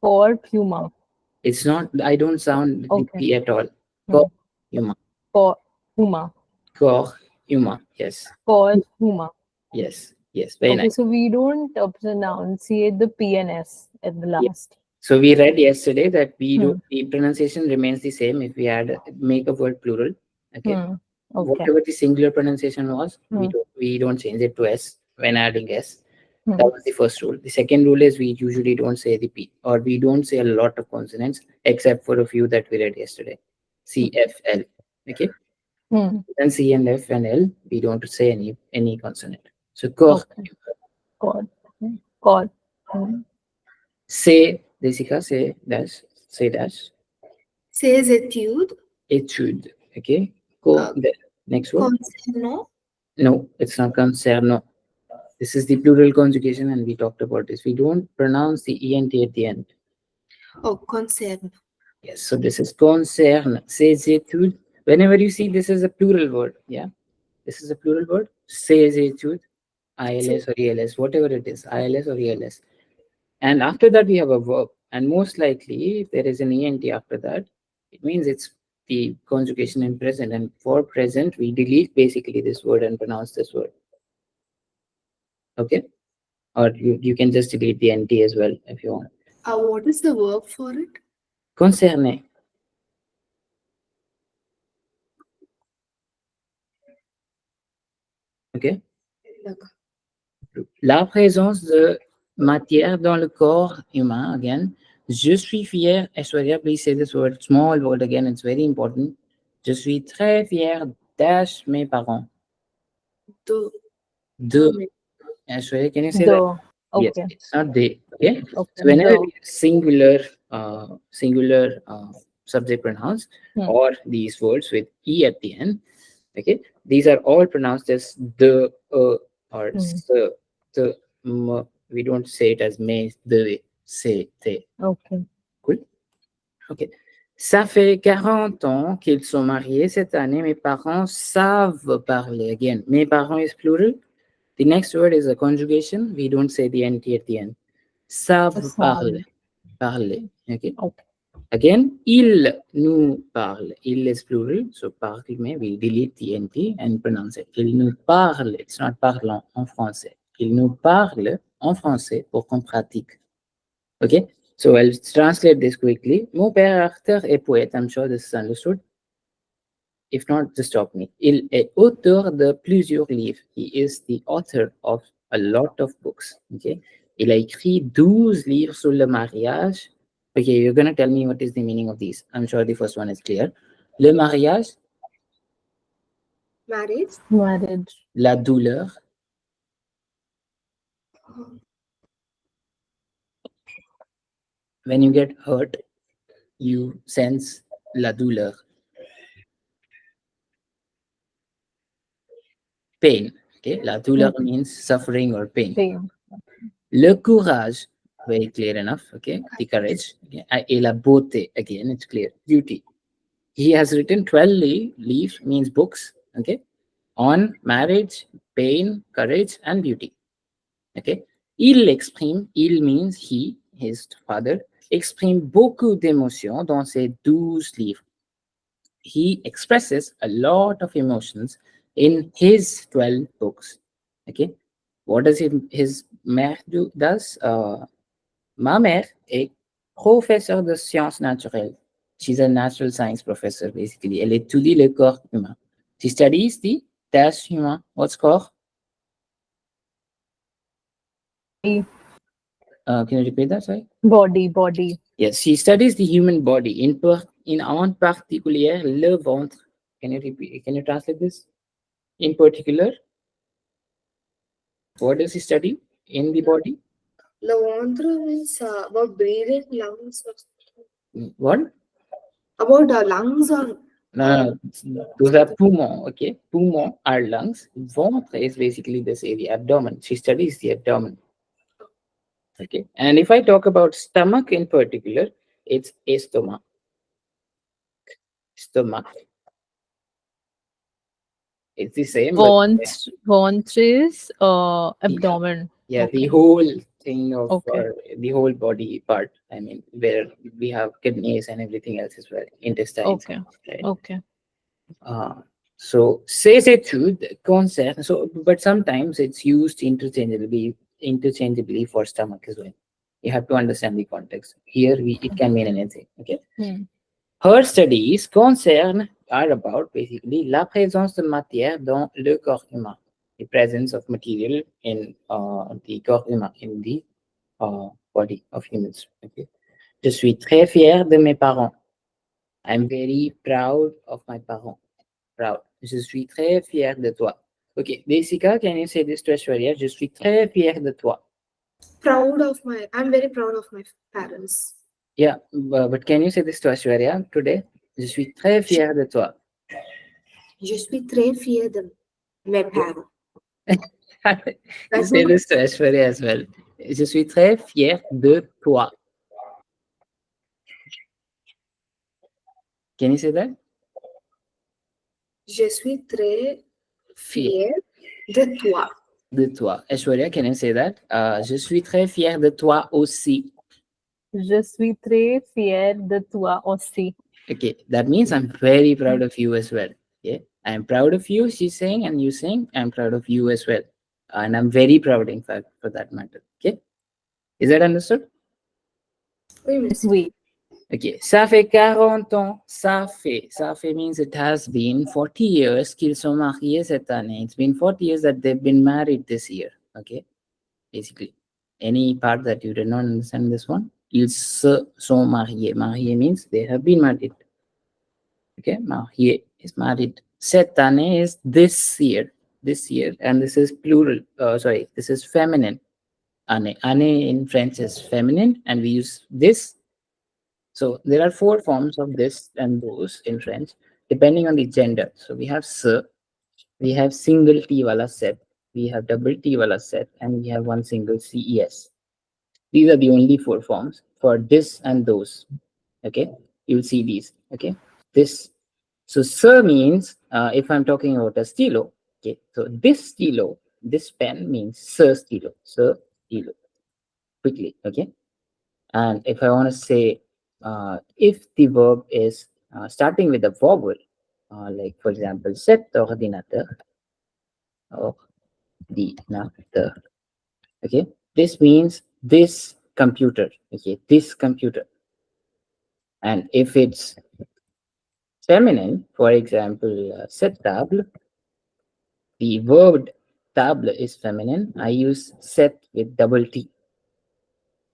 B: For Puma.
A: It's not. I don't sound the
B: Okay.
A: P at all.
B: Hmm.
A: Corps humain.
B: For Puma.
A: Corps humain. Yes.
B: For Puma.
A: Yes. Yes. Very
B: Okay,
A: nice.
B: so we don't pronunciate the P and S at the
A: Yeah.
B: last.
A: So we read yesterday that we do
B: Hmm.
A: the pronunciation remains the same if we add make a word plural. Okay.
B: Hmm. Okay.
A: Whatever the singular pronunciation was,
B: Hmm.
A: we don't change it to S when adding S. That
B: Hmm.
A: was the first rule. The second rule is we usually don't say the P or we don't say a lot of consonants except for a few that we read yesterday. C, F, L. Okay.
B: Hmm.
A: Then C and F and L, we don't say any consonant. So corps,
B: Okay. God. Hmm. God. Hmm.
A: say, Jessica, say dash,
C: Ses études
A: étude. Okay. Go
C: uh,
A: the next word.
C: concernant.
A: No, it's not concerno. This is the plural conjugation, and we talked about this. We don't pronounce the ent at the end.
C: Oh, concerne.
A: Yes, so this is concerne, ses études. Whenever you see this is a plural word, yeah, this is a plural word. Ses études, ILS or ELS, whatever it is, ILS or ELS. And after that, we have a verb. And most likely, if there is an ENT after that, it means it's the conjugation in present. And for present, we delete basically this word and pronounce this word. Okay? Or you can just delete the NT as well if you want.
C: What is the verb for it?
A: Concerné. Okay?
C: D'accord.
A: La présence de matière dans le corps humain, again. Je suis fier, Aishwarya, please say this word, small word again, it's very important. Je suis très fier dash mes parents.
C: De,
A: De,
C: mais
A: Aishwarya, can you say that?
B: The.
A: Yes,
B: Okay.
A: it's not they. Okay.
B: Okay.
A: So whenever
B: The.
A: we have singular subject pronouns
B: Hmm.
A: or these words with e at the end, okay, these are all pronounced as the or
B: Hmm.
A: the. We don't say it as may, the, say, they.
B: Okay.
A: Cool. Ok. Ça fait 40 ans qu'ils sont mariés cette année. Mes parents savent parler. Again, mes parents is plural. The next word is a conjugation. We don't say the NT at the end. Savent
B: Assam.
A: parler. Parler. Okay.
B: Okay.
A: Again, ils nous parlent. Il is plural. So parle, mais we delete the NT and pronounce it. Ils nous parlent. It's not parlons en français. Ils nous parlent en français pour qu'on pratique. Okay. So I'll translate this quickly. Mon père est acteur et poète. I'm sure this is understood. If not, just stop me. Il est auteur de plusieurs livres. He is the author of a lot of books. Okay. Il a écrit 12 livres sur le mariage. Okay, you're going to tell me what is the meaning of these. I'm sure the first one is clear. Le mariage,
C: marriage.
B: Marriage.
A: la douleur, when you get hurt, you sense la douleur, pain. Okay, la douleur
B: Hmm.
A: means suffering or pain.
B: Same.
A: Le courage, very clear enough. Okay, the courage. Okay. Et la beauté, again, it's clear. Beauty. He has written 12 leaves, means books. Okay, on marriage, pain, courage, and beauty. Okay. Il means he, his father, exprime beaucoup d'émotions dans ses 12 livres. He expresses a lot of emotions in his 12 books. Okay. What does his mère does? Ma mère est professeure de sciences naturelles. She's a natural science professor, basically. Elle étudie le corps humain. She studies the dash humain. What's corps?
B: Body.
A: Can you repeat that? Sorry.
B: Body. Body.
A: Yes, she studies the human body, en particulier le ventre. Can you repeat? Can you translate this? In particular, what does he study in the body?
C: Le ventre means about breathing, lungs, or
A: What?
C: about lungs or
A: No, no, those are poumons. Okay, poumons are lungs. Ventre is basically this area, abdomen. She studies the abdomen. Okay, and if I talk about stomach in particular, it's estomac. Stomach. It's the same, but
B: Ventre is
A: the,
B: abdomen.
A: yeah, the
B: Okay.
A: whole thing of
B: Okay.
A: the whole body part. I mean, where we have kidneys and everything else as well, intestines,
B: Okay.
A: right?
B: Okay.
A: Uh, so ces études concern. So, but sometimes it's used interchangeably for stomach as well. You have to understand the context. Here, it can mean anything. Okay.
B: Hmm.
A: Her studies concern are about basically la présence de matière dans le corps humain, the presence of material in the corps humain, in the body of humans. Okay. Je suis très fier de mes parents. I'm very proud of my parents. Proud. Je suis très fier de toi. Okay, Desika, can you say this to Ashwarya? Je suis très fier de toi.
C: I'm very proud of my parents.
A: Yeah, but can you say this to Ashwarya today? Je suis très
C: Je,
A: fier de toi.
C: je suis très fier de mes parents.
A: You
C: That's
A: say
C: not.
A: this to Ashwarya as well. Je suis très fier de toi. Can you say that?
C: Je suis très
A: Fier
C: fier de toi.
A: de toi. Ashwarya, can you say that? Je suis très fier de toi aussi.
B: Je suis très fier de toi aussi.
A: Okay, that means I'm very proud of you as well. Okay, I'm proud of you, she's saying, and you saying, I'm proud of you as well. And I'm very proud, in fact, for that matter. Okay, is that understood?
C: Oui, monsieur.
B: Oui.
A: Okay, ça fait 40 ans, ça fait means it has been 40 years qu'ils sont mariés cette année. It's been 40 years that they've been married this year. Okay, basically. Any part that you did not understand this one? Ils se sont mariés. Mariés means they have been married. Okay, now he is married. Cette année is this year, and this is plural. Sorry, this is feminine. Année. Année in French is feminine, and we use this. So there are four forms of this and those in French, depending on the gender. So we have se, we have single T wala set, we have double T wala set, and we have one single CES. These are the only four forms for this and those. Okay, you'll see these. Okay, this. So sir means if I'm talking about a stilo. Okay, so this stilo, this pen means sir stilo. Quickly. Okay, and if I want to say if the verb is starting with a vowel, like for example, cet ordinateur, ordinateur. Okay, this means this computer. Okay, this computer. And if it's feminine, for example, cette table, the verb table is feminine. I use set with double T.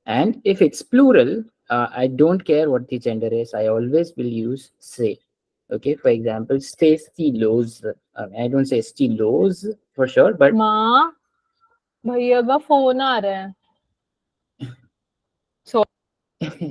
A: And if it's plural, I don't care what the gender is. I always will use say. Okay, for example, stay stilos. I don't say stilos for sure, but
B: माँ भैया का phone आ रहा है. So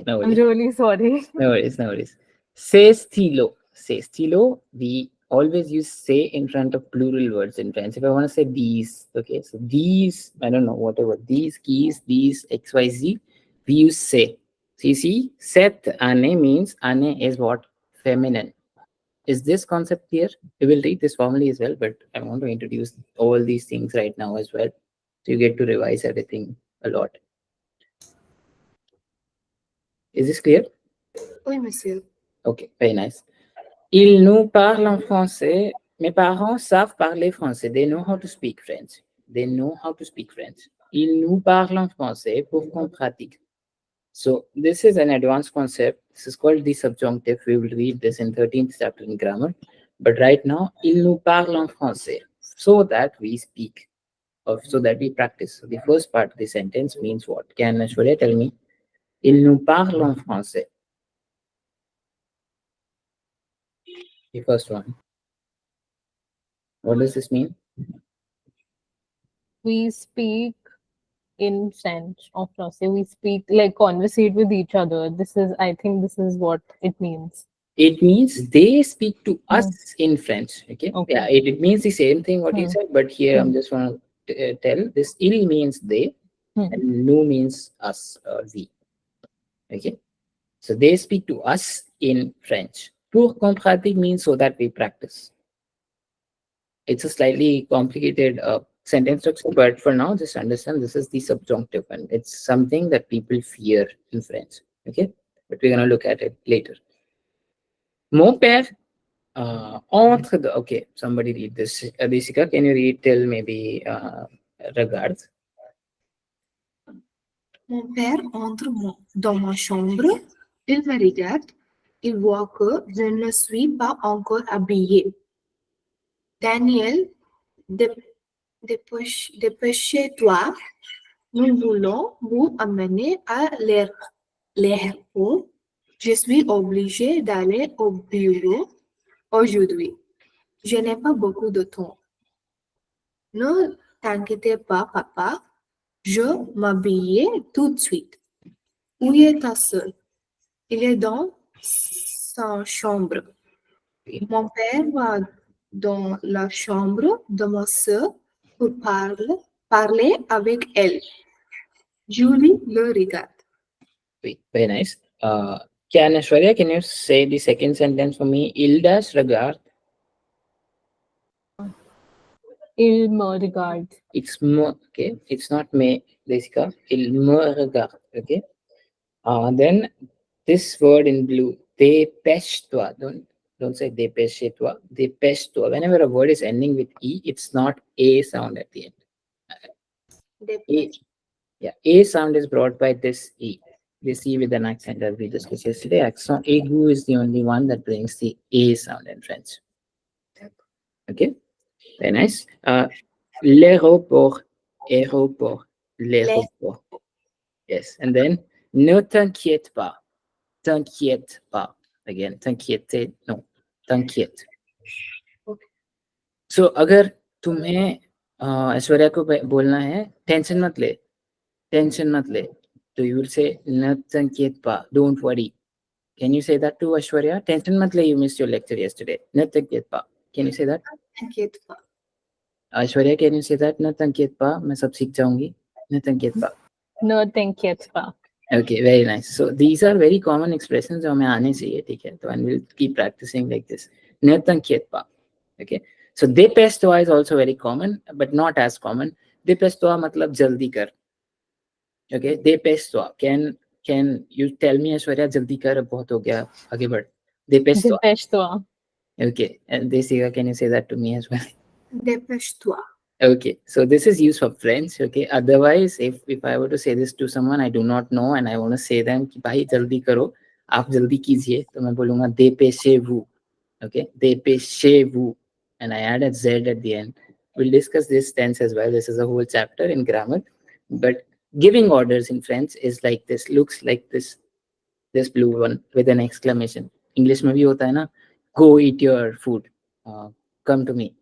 A: no
B: I'm
A: worries.
B: really sorry.
A: No worries, no worries. Say stilo. Say stilo. We always use say in front of plural words in French. If I want to say these, okay, so these, I don't know, whatever, these keys, these XYZ, we use say. So you see, set ane means ane is what? Feminine. Is this concept clear? We will read this formally as well, but I want to introduce all these things right now as well. So you get to revise everything a lot. Is this clear?
C: Oui, monsieur.
A: Okay, very nice. Ils nous parlent en français. Mes parents savent parler français. They know how to speak French. They know how to speak French. Ils nous parlent en français pour qu'on pratique. So this is an advanced concept. This is called the subjunctive. We will read this in 13th chapter in grammar. But right now, ils nous parlent en français so that we speak, or so that we practice. So the first part of the sentence means what? Can Ashwarya tell me? Ils nous parlent en français. The first one. What does this mean?
B: We speak in French or Francais. We speak like conversate with each other. This is, I think, this is what it means.
A: It means they speak to us
B: Hmm.
A: in French. Okay.
B: Okay.
A: Yeah, it means the same thing what you
B: Hmm.
A: said, but here I'm
B: Hmm.
A: just want to tell this il means they
B: Hmm.
A: and nous means us or we. Okay. So they speak to us in French. Pour qu'on pratique means so that we practice. It's a slightly complicated sentence structure, but for now, just understand this is the subjunctive and it's something that people fear in French. Okay. But we're going to look at it later. Mon père, entre the, okay, somebody read this. Adisika, can you read till maybe regards?
C: Mon père entre dans ma chambre, il me regarde, il voit que je ne suis pas encore habillée. Daniel, dépêchez-toi, nous voulons vous amener à l'aéroport. Je suis obligée d'aller au bureau aujourd'hui. Je n'ai pas beaucoup de temps. Ne t'inquiète pas, papa, je m'habille tout de suite. Où est ta sœur? Il est dans sa chambre. Mon père va dans la chambre de ma sœur pour parler avec elle. Julie le regarde.
A: Wait, very nice. Can Ashwarya, can you say the second sentence for me? Il dash regard.
B: Il me regarde.
A: It's more, okay. It's not me, Desika. Il me regarde. Okay. Then this word in blue, dépêche-toi. Don't say dépêche-toi. Dépêche-toi. Whenever a word is ending with e, it's not a sound at the end. A, yeah, a sound is brought by this e. This e with an accent, as we discussed yesterday. Accent aigu is the only one that brings the a sound in French. Okay, very nice. L'aéroport, aéroport,
C: Les
A: l'aéroport. Yes, and then ne t'inquiète pas. T'inquiète pas. Again, t'inquiète, no, t'inquiète. So, अगर तुम्हें ऐश्वर्या को बोलना है tension मत ले, tension मत ले, तो you will say न t'inquiète pas, don't worry. Can you say that to Aishwarya? Tension mat le, you missed your lecture yesterday. Na t'inquiète pas. Can you say that?
C: t'inquiète pas.
A: Aishwarya, can you say that? Na t'inquiète pas, मैं सब सीख जाऊंगी. Na t'inquiète pas.
B: Ne t'inquiète pas.
A: Okay, very nice. So these are very common expressions जो हमें आने चाहिए, ठीक है? तो and we'll keep practicing like this. Na t'inquiète pas. Okay. So dépêche-toi is also very common, but not as common. dépêche-toi मतलब जल्दी कर. Okay, dépêche-toi. Can you tell me Aishwarya जल्दी कर, अब बहुत हो गया, आगे बढ़. dépêche-toi.
B: Dépêche-toi.
A: Okay, and Desika, can you say that to me as well?
C: Dépêche-toi.
A: Okay, so this is used for friends. Okay, otherwise, if I were to say this to someone I do not know and I want to say them कि भाई जल्दी करो, आप जल्दी कीजिए, तो मैं बोलूँगा dépêchez-vous. Okay, dépêchez-vous, and I add a z at the end. We'll discuss this tense as well. This is a whole chapter in grammar, but giving orders in French is like this. Looks like this blue one with an exclamation. English में भी होता है ना, go eat your food, come to me,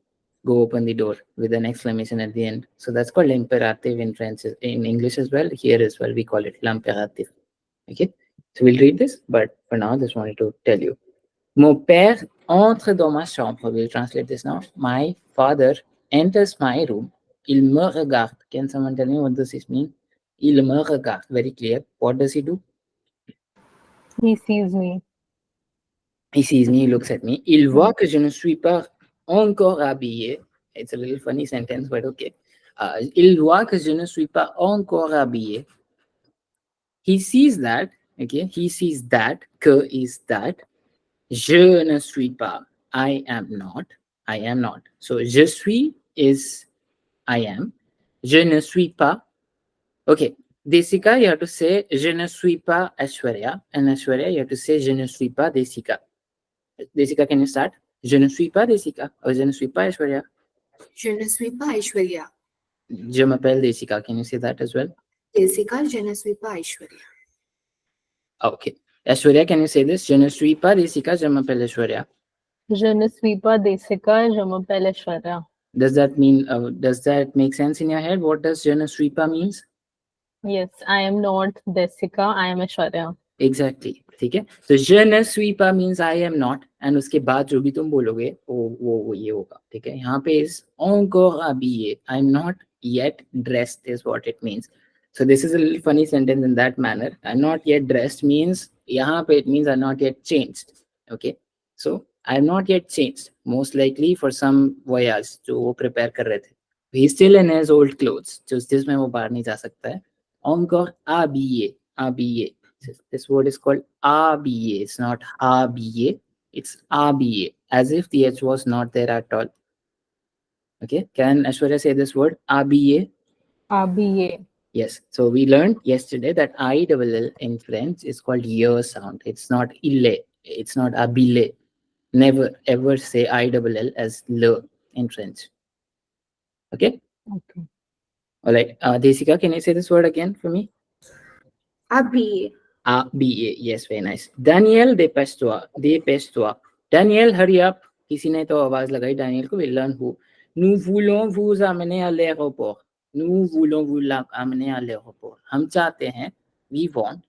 A: go open the door with an exclamation at the end. So that's called imperative in French, in English as well. Here as well, we call it l'impératif. Okay, so we'll read this, but for now, just wanted to tell you. Mon père entre dans ma chambre. We'll translate this now. My father enters my room. Il me regarde. Can someone tell me what does this mean? Il me regarde. Very clear. What does he do?
B: He sees me.
A: He sees me, he looks at me. Il voit que je ne suis pas encore habillé. It's a little funny sentence, but okay. Il voit que je ne suis pas encore habillé. He sees that, okay? He sees that, que is that. Je ne suis pas. I am not. I am not. So, je suis is I am. Je ne suis pas. Okay. Desika, you have to say je ne suis pas Aishwarya. And Aishwarya, you have to say je ne suis pas Desika. Desika, can you start? Je ne suis pas Desika. Or je ne suis pas Aishwarya.
C: Je ne suis pas Aishwarya.
A: Je m'appelle Desika. Can you say that as well?
C: Jessica, je ne suis pas Aishwarya.
A: Okay. Aishwarya, can you say this? Je ne suis pas Desika. Je m'appelle Aishwarya.
B: Je ne suis pas Desika, je m'appelle Aishwarya.
A: Does that mean? Does that make sense in your head? What does je ne suis pas means?
B: Yes, I am not Desika, I am Aishwarya.
A: Exactly. ठीक है. तो je ne suis pas means I am not, and उसके बाद जो भी तुम बोलोगे वो ये होगा. ठीक है. यहाँ पे is encore habillé. I'm not yet dressed is what it means. So this is a little funny sentence in that manner. I'm not yet dressed means यहाँ पे it means I'm not yet changed. Okay. So I'm not yet changed. Most likely for some voyage जो वो prepare कर रहे थे. He's still in his old clothes. जिसमें वो बाहर नहीं जा सकता है. Encore habillé. Habillé. This word is called habillé. It's not habillé. It's habillé. As if the H was not there at all. Okay. Can Ashwarya say this word? Habillé.
B: RBA.
A: Yes. So we learned yesterday that I double L in French is called ye sound. It's not ille. It's not habillé. Never ever say I double L as le in French. Okay.
B: Okay.
A: All right. Desika, can you say this word again for me?
C: Habillé.
A: B-A. Yes, very nice. Daniel, dépêche-toi. Dépêche-toi. Daniel, hurry up. किसी ने तो आवाज लगाई Daniel को. We'll learn who. Nous voulons vous amener à l'aéroport. Nous voulons vous amener à l'aéroport. हम चाहते हैं. We want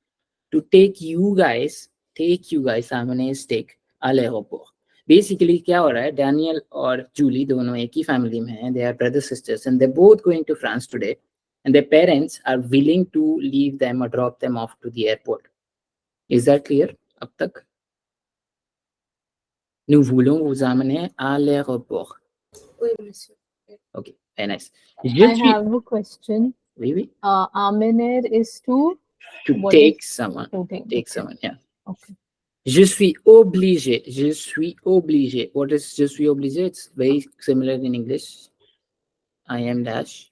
A: to take you guys. Take you guys. सामने is take à l'aéroport. Basically क्या हो रहा है? Daniel और Julie दोनों एक ही family में हैं. They are brother sisters and they're both going to France today. And their parents are willing to leave them or drop them off to the airport. Is that clear? अब तक? Nous voulons vous amener à l'aéroport.
C: Oui, monsieur.
A: Okay, very nice.
B: I have a question.
A: Oui, oui.
B: Amener is to
A: To take someone.
B: to take.
A: Take
B: Okay.
A: someone, yeah.
B: Okay.
A: Je suis obligé. Je suis obligé. What is je suis obligé? It's very similar in English. I am dash.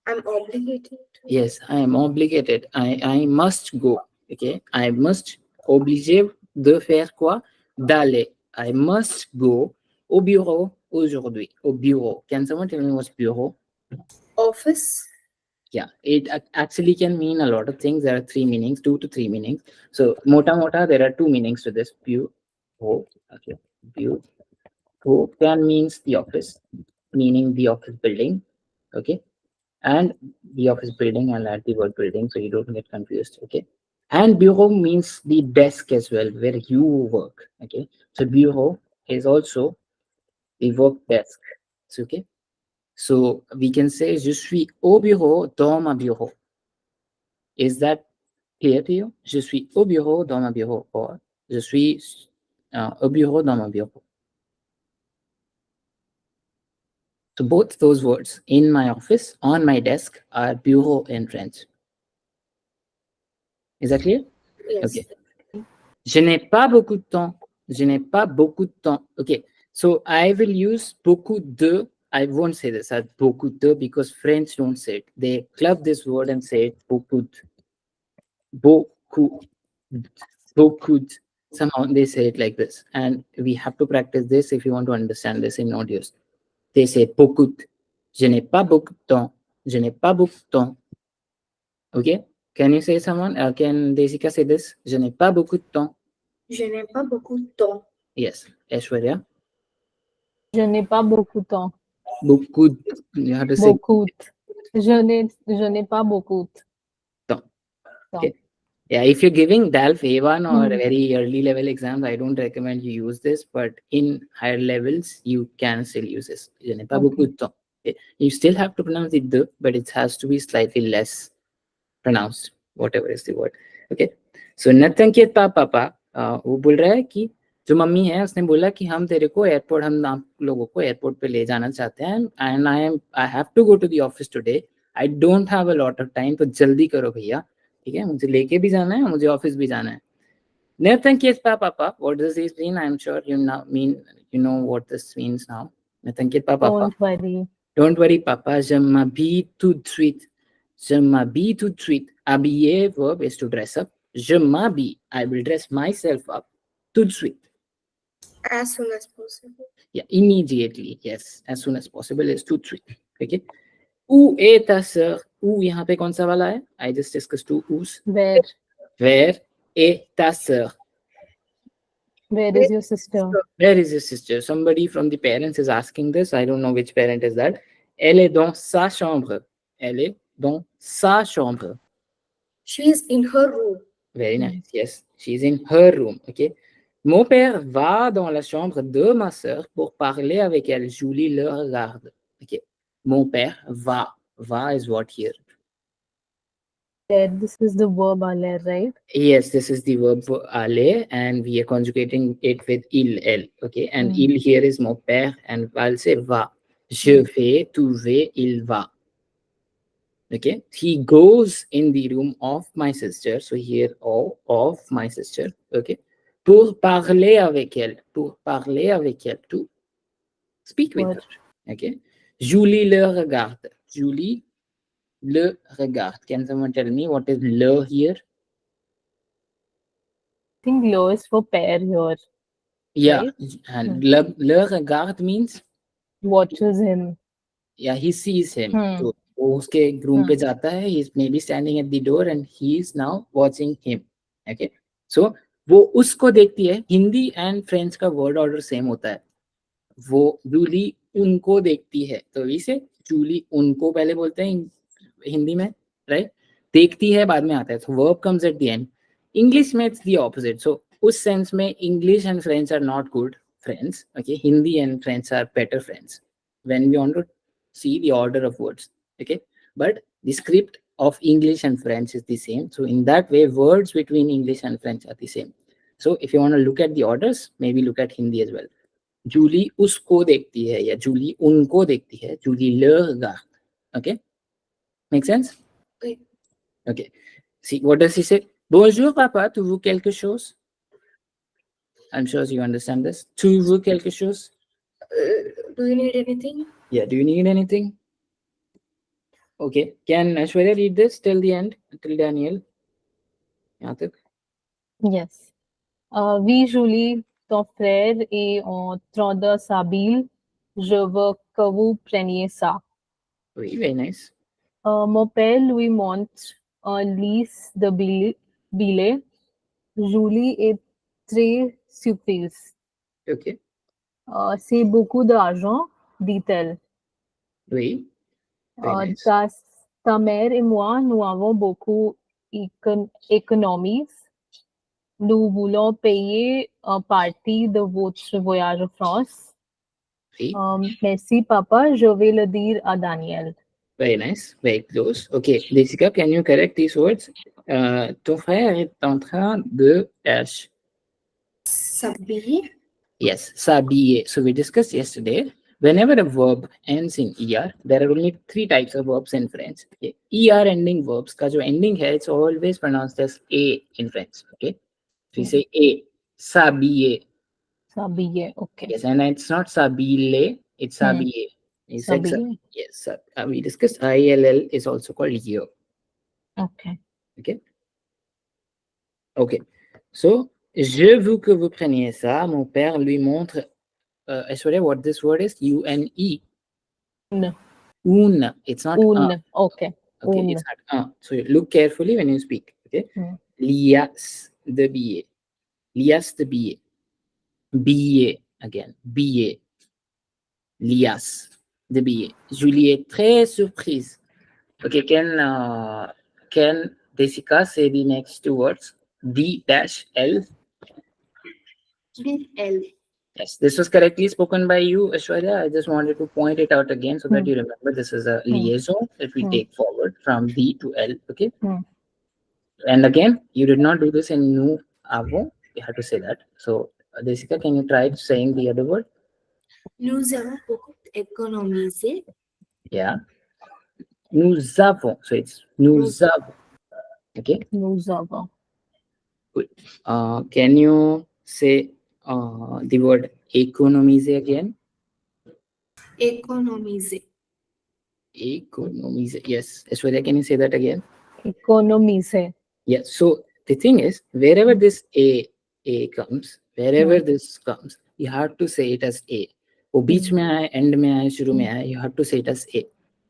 C: I'm obligated to.
A: Yes, I am obligated. I must go. Okay, I must. Obligé de faire quoi? D'aller. I must go au bureau aujourd'hui. Au bureau. Can someone tell me what's bureau?
C: Office.
A: Yeah, it actually can mean a lot of things. There are three meanings, 2 to 3 meanings. So, mota, there are 2 meanings to this. Bureau. Okay. Bureau can means the office, meaning the office building. Okay. And the office building, I'll add the word building so you don't get confused. Okay. And bureau means the desk as well, where you work. Okay. So bureau is also the work desk. It's okay. So we can say je suis au bureau dans ma bureau. Is that clear to you? Je suis au bureau dans ma bureau, or je suis au bureau dans ma bureau. So both those words, in my office, on my desk, are bureau in French. Is that clear?
C: Yes.
A: Okay. Je n'ai pas beaucoup de temps. Je n'ai pas beaucoup de temps. Okay. So I will use beaucoup de. I won't say this as beaucoup de because French don't say it. They club this word and say it beaucoup de. Beaucoup. Beaucoup de. Somehow they say it like this. And we have to practice this if you want to understand this in audios. They say beaucoup de. Je n'ai pas beaucoup de temps. Je n'ai pas beaucoup de temps. Okay. Can you say someone? Can Desika say this? Je n'ai pas beaucoup de temps.
C: Je n'ai pas beaucoup de temps.
A: Yes. Aishwarya.
B: Je n'ai pas beaucoup de temps.
A: Beaucoup. You have to say
B: Beaucoup. Je n'ai pas beaucoup de
A: temps.
B: temps.
A: Okay. Yeah, if you're giving DALF A1 or
B: Hmm.
A: very early level exams, I don't recommend you use this. But in higher levels, you can still use this. Je n'ai pas beaucoup de temps. Okay. You still have to pronounce it the, but it has to be slightly less pronounced, whatever is the word. Okay. So Natanket Papa, वो बोल रहा है कि जो mummy है उसने बोला कि हम तेरे को एयरपोर्ट हम आप लोगों को एयरपोर्ट पे ले जाना चाहते हैं and I have to go to the office today I don't have a lot of time तो जल्दी करो भैया ठीक है मुझे लेके भी जाना है मुझे ऑफिस भी जाना है Nathan Kies Papa, what does this mean? I'm sure you know what this means now. Nathan Kies Papa.
B: Don't worry.
A: Don't worry, Papa. Je m'habille tout de suite. Je m'habille tout de suite. Habiller verb is to dress up. Je m'habille. I will dress myself up tout de suite.
C: As soon as possible.
A: Yeah, immediately. Yes, as soon as possible is tout de suite. Okay. Où est ta sœur? Où यहाँ पे कौन सा वाला है? I just discussed two who's.
B: Where?
A: Where est ta sœur?
B: Where is your sister?
A: Where is your sister? Somebody from the parents is asking this. I don't know which parent is that. Elle est dans sa chambre. Elle est dans sa chambre.
C: She is in her room.
A: Very nice. Yes. She's in her room. Okay. Mon père va dans la chambre de ma sœur pour parler avec elle. Julie le regarde. Okay. Mon père va. Va is what here?
B: There, this is the verb aller, right?
A: Yes, this is the verb for aller, and we are conjugating it with il, elle. Okay, and
B: Hmm.
A: il here is mon père, and I'll say va. Je
B: Hmm.
A: vais, tu vas, il va. Okay, he goes in the room of my sister. So here, of my sister. Okay, pour parler avec elle. Pour parler avec elle. To speak with
B: What?
A: her. Okay, Julie le regarde. Julie le regarde. Can someone tell me what is le here?
B: I think lo is for pair here,
A: Yeah,
B: right? Hmm.
A: and le regard means
B: Watches him.
A: yeah, he sees him.
B: Hmm.
A: तो वो उसके room पे
B: Hmm.
A: जाता है. He's maybe standing at the door and he is now watching him. Okay, so वो उसको देखती है. हिंदी एंड फ्रेंच का वर्ड ऑर्डर सेम होता है. वो जूली उनको देखती है, तो इसे जूली उनको पहले बोलते हैं हिंदी में, राइट. देखती है बाद में आता है, तो verb comes at the end. English में इट्स द ऑपोजिट. सो उस सेंस में English and French are not good friends. Okay, Hindi and French are better friends when we want to see the order of words. Okay, but the script of English and French is the same, so in that way words between English and French are the same. So if you want to look at the orders, maybe look at Hindi as well. Julie उसको देखती है या जूली उनको देखती है. Jully le regarde. Okay, make sense?
C: Okay.
A: Okay, see what does he say? Bonjour papa, tu veux quelque chose? I'm sure you understand this. Tu veux quelque chose?
C: Do you need anything?
A: Yeah, do you need anything? Okay, can Aishwarya read this till the end, till Daniel? यहाँ तक.
B: Yes. Oui, Julie, ton frère est en train de s'habiller. Je veux que vous preniez ça.
A: Oui, very nice.
B: Mon père lui montre un liste de billets. Julie est très surprise.
A: Okay,
B: C'est beaucoup d'argent, dit-elle.
A: oui, very nice.
B: Ta, ta mère et moi, nous avons beaucoup économisé. Nous voulons payer une partie de votre voyage en France.
A: Oui,
B: Merci, papa. Je vais le dire à Daniel.
A: very nice, very close. Okay, Jessica, can you correct these words? Ton frère est en train de H.
C: S'habiller.
A: Yes, s'habiller. So we discussed yesterday. Whenever a verb ends in er, there are only three types of verbs in French. Okay? Er ending verbs, का जो ending है, it's always pronounced as a in French. Okay, so we say a, s'habiller.
B: S'habiller, okay.
A: Yes, and it's not s'habiller, it's
B: Hmm.
A: s'habiller. You said
B: S'habiller,
A: yes. We discussed ill is also called year.
B: okay.
A: Okay. Okay. So je veux que vous preniez ça. Mon père lui montre. Aishwarya, what this word is? U-N-E.
B: Un,
A: Un. It's not un.
B: okay.
A: Okay,
B: Un.
A: it's not un. So look carefully when you speak. Okay.
B: Hmm.
A: Lias de billet. Lias de billet. Billet again. Billet. Lias de billet. Julie est très surprise. Okay, can Jessica say the next two words? D dash L.
C: L.
A: Yes, this was correctly spoken by you, Ashwarya. I just wanted to point it out again so that
B: Hmm.
A: you remember this is a
B: Hmm.
A: liaison that we
B: Hmm.
A: take forward from D to L. Okay.
B: Hmm.
A: And again, you did not do this in nous avons. You have to say that. So, Jessica, can you try saying the other word?
C: Nous avons beaucoup économisé.
A: Yeah. Nous avons. So it's nous avons. Okay.
B: Nous avons.
A: Good. Can you say the word economize again?
C: Économiser.
A: Economize. Yes. Ashwarya, can you say that again?
B: Économiser.
A: Yeah. So the thing is, wherever this a comes, wherever this comes, you have to say it as a. वो बीच में आए, end में आए, शुरू में आए, you have to say it as a.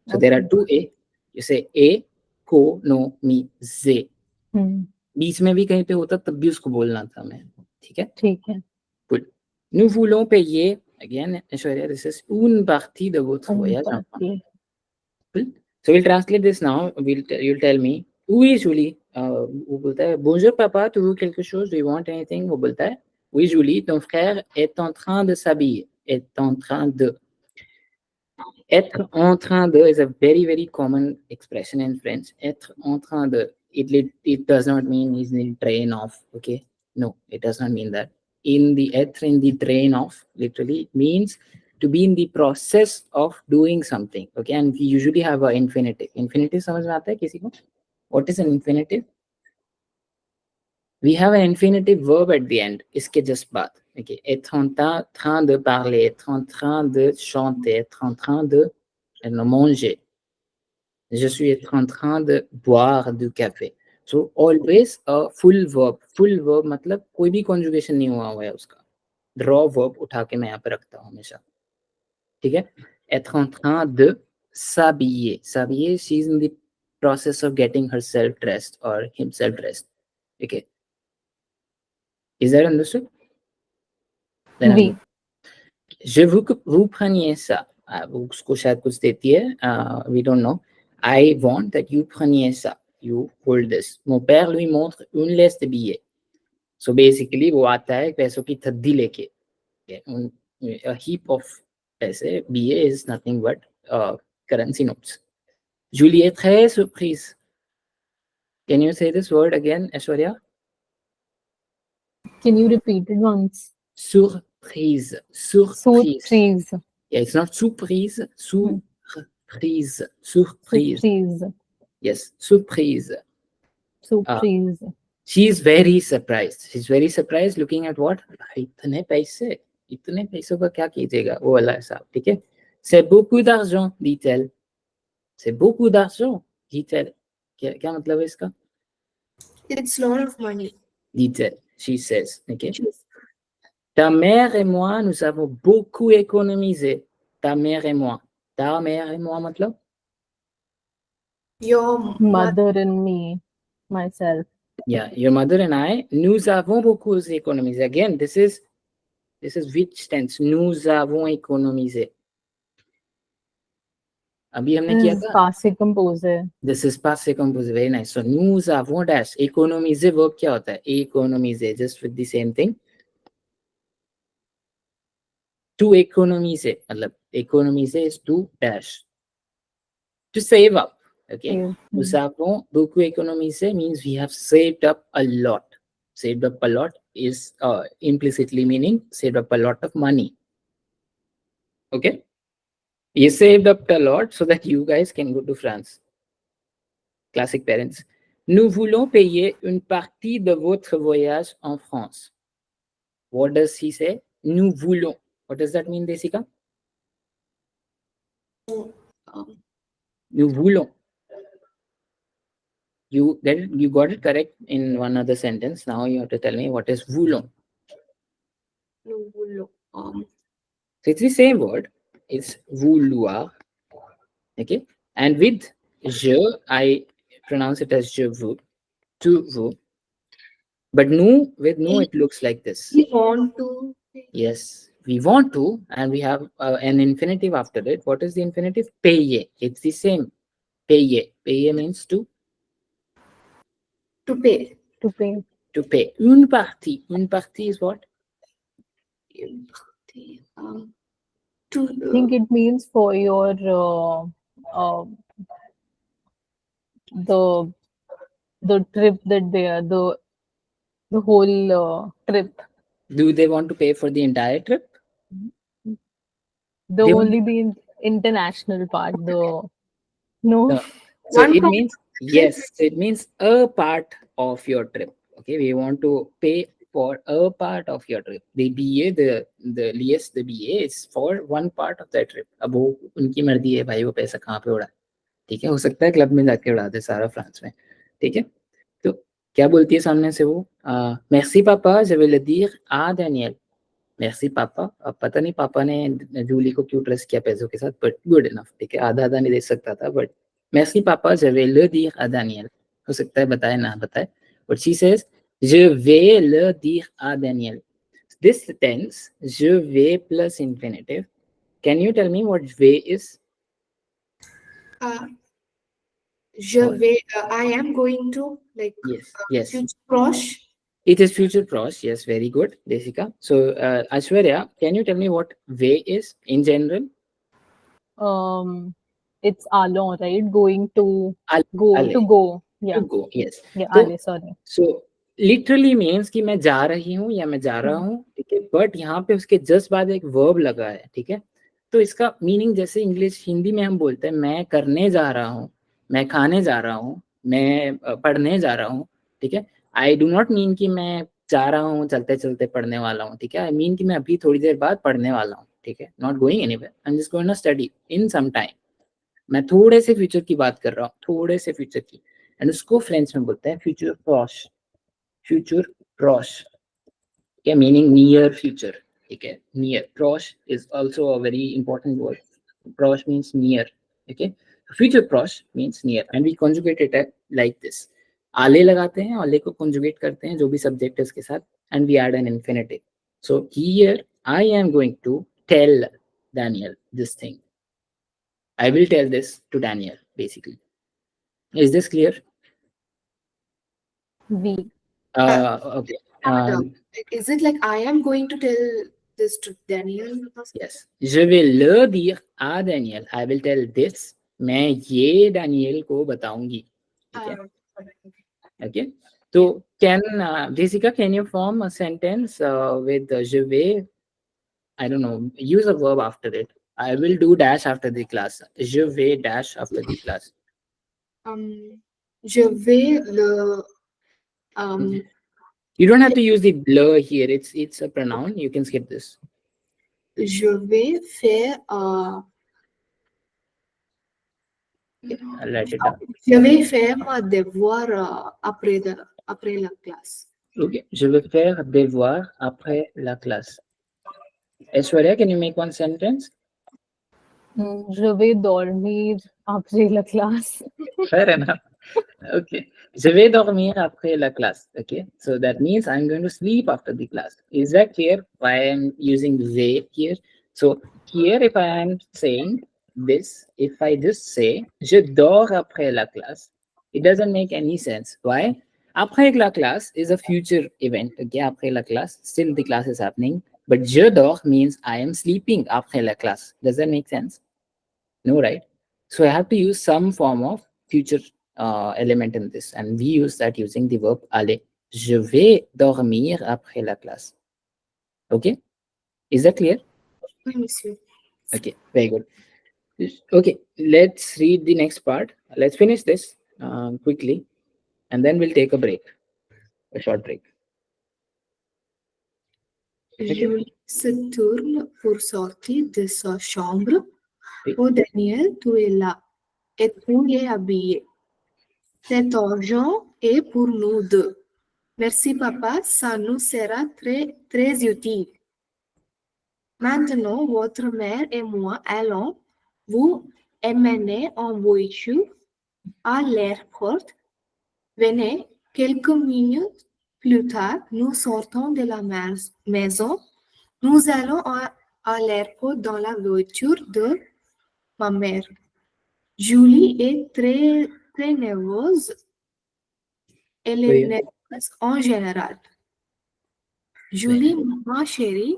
A: So there are
B: Okay.
A: two a. You say a, ko, no, mi, ze.
B: Hmm.
A: बीच में भी कहीं पे होता तब भी उसको बोलना था मैं. ठीक है?
B: ठीक है.
A: Good. Nous voulons payer, again, Aishwarya, this is une partie de votre voyage en France.
B: Partie.
A: Cool. So we'll translate this now. You'll tell me, où est Julie? वो बोलता है bonjour papa, tu veux quelque chose, do you want anything? वो बोलता है oui Julie, ton frère est en train de s'habiller, est en train de. Être en train de is a very, very common expression in French. Être en train de. It does not mean he's in the train of. Okay. No, it does not mean that. Être in the train of literally means to be in the process of doing something. Okay. And we usually have a infinitive. Infinitive समझ में आता है किसी को? What is an infinitive? We have an infinitive verb at the end. इसके just बाद. Okay. Être en train de parler, être en train de chanter, être en train de manger. Je suis en train de boire du café. So always a full verb. Full verb मतलब कोई भी conjugation नहीं हुआ है उसका. Raw verb उठा के मैं यहाँ पे रखता हूँ हमेशा. ठीक है? Être en train de s'habiller. S'habiller, she's in the process of getting herself dressed or himself dressed. Okay. Is that understood? Then I'm
B: Oui.
A: good. Je veux que vous preniez ça. उसको शायद कुछ देती है. We don't know. I want that you preniez ça. You hold this. Mon père lui montre une liste de billets. So basically, वो आता है पैसों की थद्दी लेके. A heap of पैसे. Billets is nothing but currency notes. Julie est très surprise. Can you say this word again, Aishwarya?
B: Can you repeat it once?
A: Surprise. Surprise.
B: Surprise.
A: Yeah, it's not surprise.
B: Hmm.
A: Surprise. Surprise.
B: Surprise.
A: Yes, surprise. Uh,
B: Surprise.
A: she is very surprised. She's very surprised looking at what? इतने पैसों का क्या कीजिएगा वो वाला हिसाब. ठीक है. C'est beaucoup d'argent, dit-elle. C'est beaucoup d'argent, dit-elle. क्या मतलब है इसका?
C: It's lot of money.
A: Dit-elle. She says. Okay. Ta mère et moi, nous avons beaucoup économisé. Ta mère et moi. Ta mère et moi मतलब?
C: Your
B: Mother and me. Myself.
A: Yeah, your mother and I, nous avons beaucoup économisé. Again, this is which tense? Nous avons économisé. अभी हमने किया
B: This is
A: था.
B: passive composer.
A: This is passé composé. Very nice. So nous avons dash. Économiser verb क्या होता है? Économiser. Just with the same thing. To économiser. मतलब économiser is to dash. To save up. Okay.
B: Save.
A: Nous avons beaucoup économisé means we have saved up a lot. Saved up a lot is implicitly meaning saved up a lot of money. Okay. You saved up a lot so that you guys can go to France. Classic parents. Nous voulons payer une partie de votre voyage en France. What does he say? Nous voulons. What does that mean, Desika?
C: um,
A: Nous voulons. You got it correct in one other sentence. Now you have to tell me what is voulons.
C: no,
A: So it's the same word. It's vouloir. Okay. And with je, I pronounce it as je veux, tu veux. But nous, with nous, it looks like this.
C: we want to.
A: Yes, we want to, and we have an infinitive after it. What is the infinitive? Payer. It's the same. Payer. Payer means to
C: Pay.
B: To pay.
A: to pay. Une partie. Une partie is what?
C: Um,
B: I think it means for your the trip that they are the whole trip.
A: Do they want to pay for the entire trip?
B: The
A: They want.
B: only the international part. The no.
A: No. So
C: One
A: it
C: part
A: means yes. It means a part of your trip. Okay, we want to pay for a part of your trip. The BA, the liest the BA is for one part of that trip. अब वो उनकी मर्जी है भाई वो पैसा कहाँ पे उड़ा. ठीक है, हो सकता है क्लब में जाके उड़ा दे सारा फ्रांस में. ठीक है. तो क्या बोलती है सामने से वो? Merci papa, je vais le dire à Daniel. Merci पापा. अब पता नहीं पापा ने जूली को क्यों ट्रस्ट किया पैसों के साथ, बट गुड इनफ. ठीक है, आधा आधा नहीं दे सकता था, बट merci पापा, je vais le dire à Daniel. हो सकता है बताए ना बताए, but she says je vais le dire à Daniel. This tense, je vais plus infinitive. Can you tell me what vais is?
C: uh, Je
A: Or
C: vais, I am going to, like,
A: yes, yes.
C: future proche.
A: It is future pros. Yes, very good, Desika. So, Ashwarya, can you tell me what way is in general?
B: Um, it's alon, right? Going to
A: Ale,
B: go
A: ale,
B: to go.
A: to
B: Yeah,
A: go. Yes.
B: yeah,
A: तो
B: ale. Sorry.
A: So literally means कि मैं जा रही हूँ या मैं जा रहा
B: Hmm.
A: हूँ, ठीक है, बट यहाँ पे उसके जस्ट बाद एक वर्ब लगा है, ठीक है। तो इसका मीनिंग जैसे इंग्लिश हिंदी में हम बोलते हैं मैं करने जा रहा हूँ, मैं खाने जा रहा हूँ, मैं पढ़ने जा रहा हूँ, ठीक है। आई डू नॉट मीन कि मैं जा रहा हूँ चलते चलते पढ़ने वाला हूँ, ठीक है। आई मीन कि मैं अभी थोड़ी देर बाद पढ़ने वाला हूँ, ठीक है। Not going anywhere, I am just going to study in some time. मैं थोड़े से फ्यूचर की बात कर रहा हूँ, थोड़े से फ्यूचर की, एंड उसको फ्रेंच में बोलते हैं फ्यूचर प्रॉश, फ्यूचर प्रॉश, क्या मीनिंग नियर फ्यूचर, ठीक है। नियर प्रॉश is also a very important word, प्रॉश मीन्स नियर, ओके। फ्यूचर प्रॉश means near and we conjugate it like this. आले लगाते हैं, आले को कॉन्जुगेट करते हैं जो भी सब्जेक्ट है उसके साथ, and we add an infinitive. So here I am going to tell Daniel this thing. I will tell this to Daniel, basically. Is this clear?
B: We.
C: Uh,
A: Okay.
C: have a doubt. Like, is it like I am going to tell this to Daniel?
A: Yes. Je vais le dire à Daniel. I will tell this. मैं ये Daniel को बताऊंगी. ठीक है?
C: Okay.
A: Okay. So can Jessica, can you form a sentence with je vais? I don't know. Use a verb after it. I will do dash after the class. Je vais dash after the class.
C: Je vais le um
A: You don't have to use the blur here. It's a pronoun. You can skip this.
C: je vais faire
A: I'll write it down.
C: je vais faire mon devoir après la classe.
A: Okay. Je vais faire devoir après la classe. Aishwarya, can you make one sentence?
B: Je vais dormir après la classe.
A: Fair enough. Okay. Je vais dormir après la classe. Okay. So that means I'm going to sleep after the class. Is that clear why I'm using they here? So here, if I am saying this, if I just say je dors après la classe, it doesn't make any sense. Why? Après la classe is a future event. Okay. Après la classe, still the class is happening. But je dors means I am sleeping après la classe. Does that make sense? No, right? So I have to use some form of future element in this, and we use that using the verb aller. Je vais dormir après la classe. Okay, is that clear?
C: Oui, monsieur.
A: Okay, very good. Okay, let's read the next part. Let's finish this quickly, and then we'll take a break, a short break. Okay.
C: Julie se tourne pour sortir de sa chambre.
A: Oui.
C: Oh Daniel, tu es là. Et tu es habillé. Cet argent est pour nous deux. Merci papa, ça nous sera très, très utile. Maintenant, votre mère et moi allons vous emmener en voiture à l'aéroport. Venez, quelques minutes plus tard, nous sortons de la maison. Nous allons à l'aéroport dans la voiture de ma mère. Julie est très, très nerveuse. Elle est
A: Oui.
C: nerveuse en général.
A: Oui.
C: Julie, ma chérie,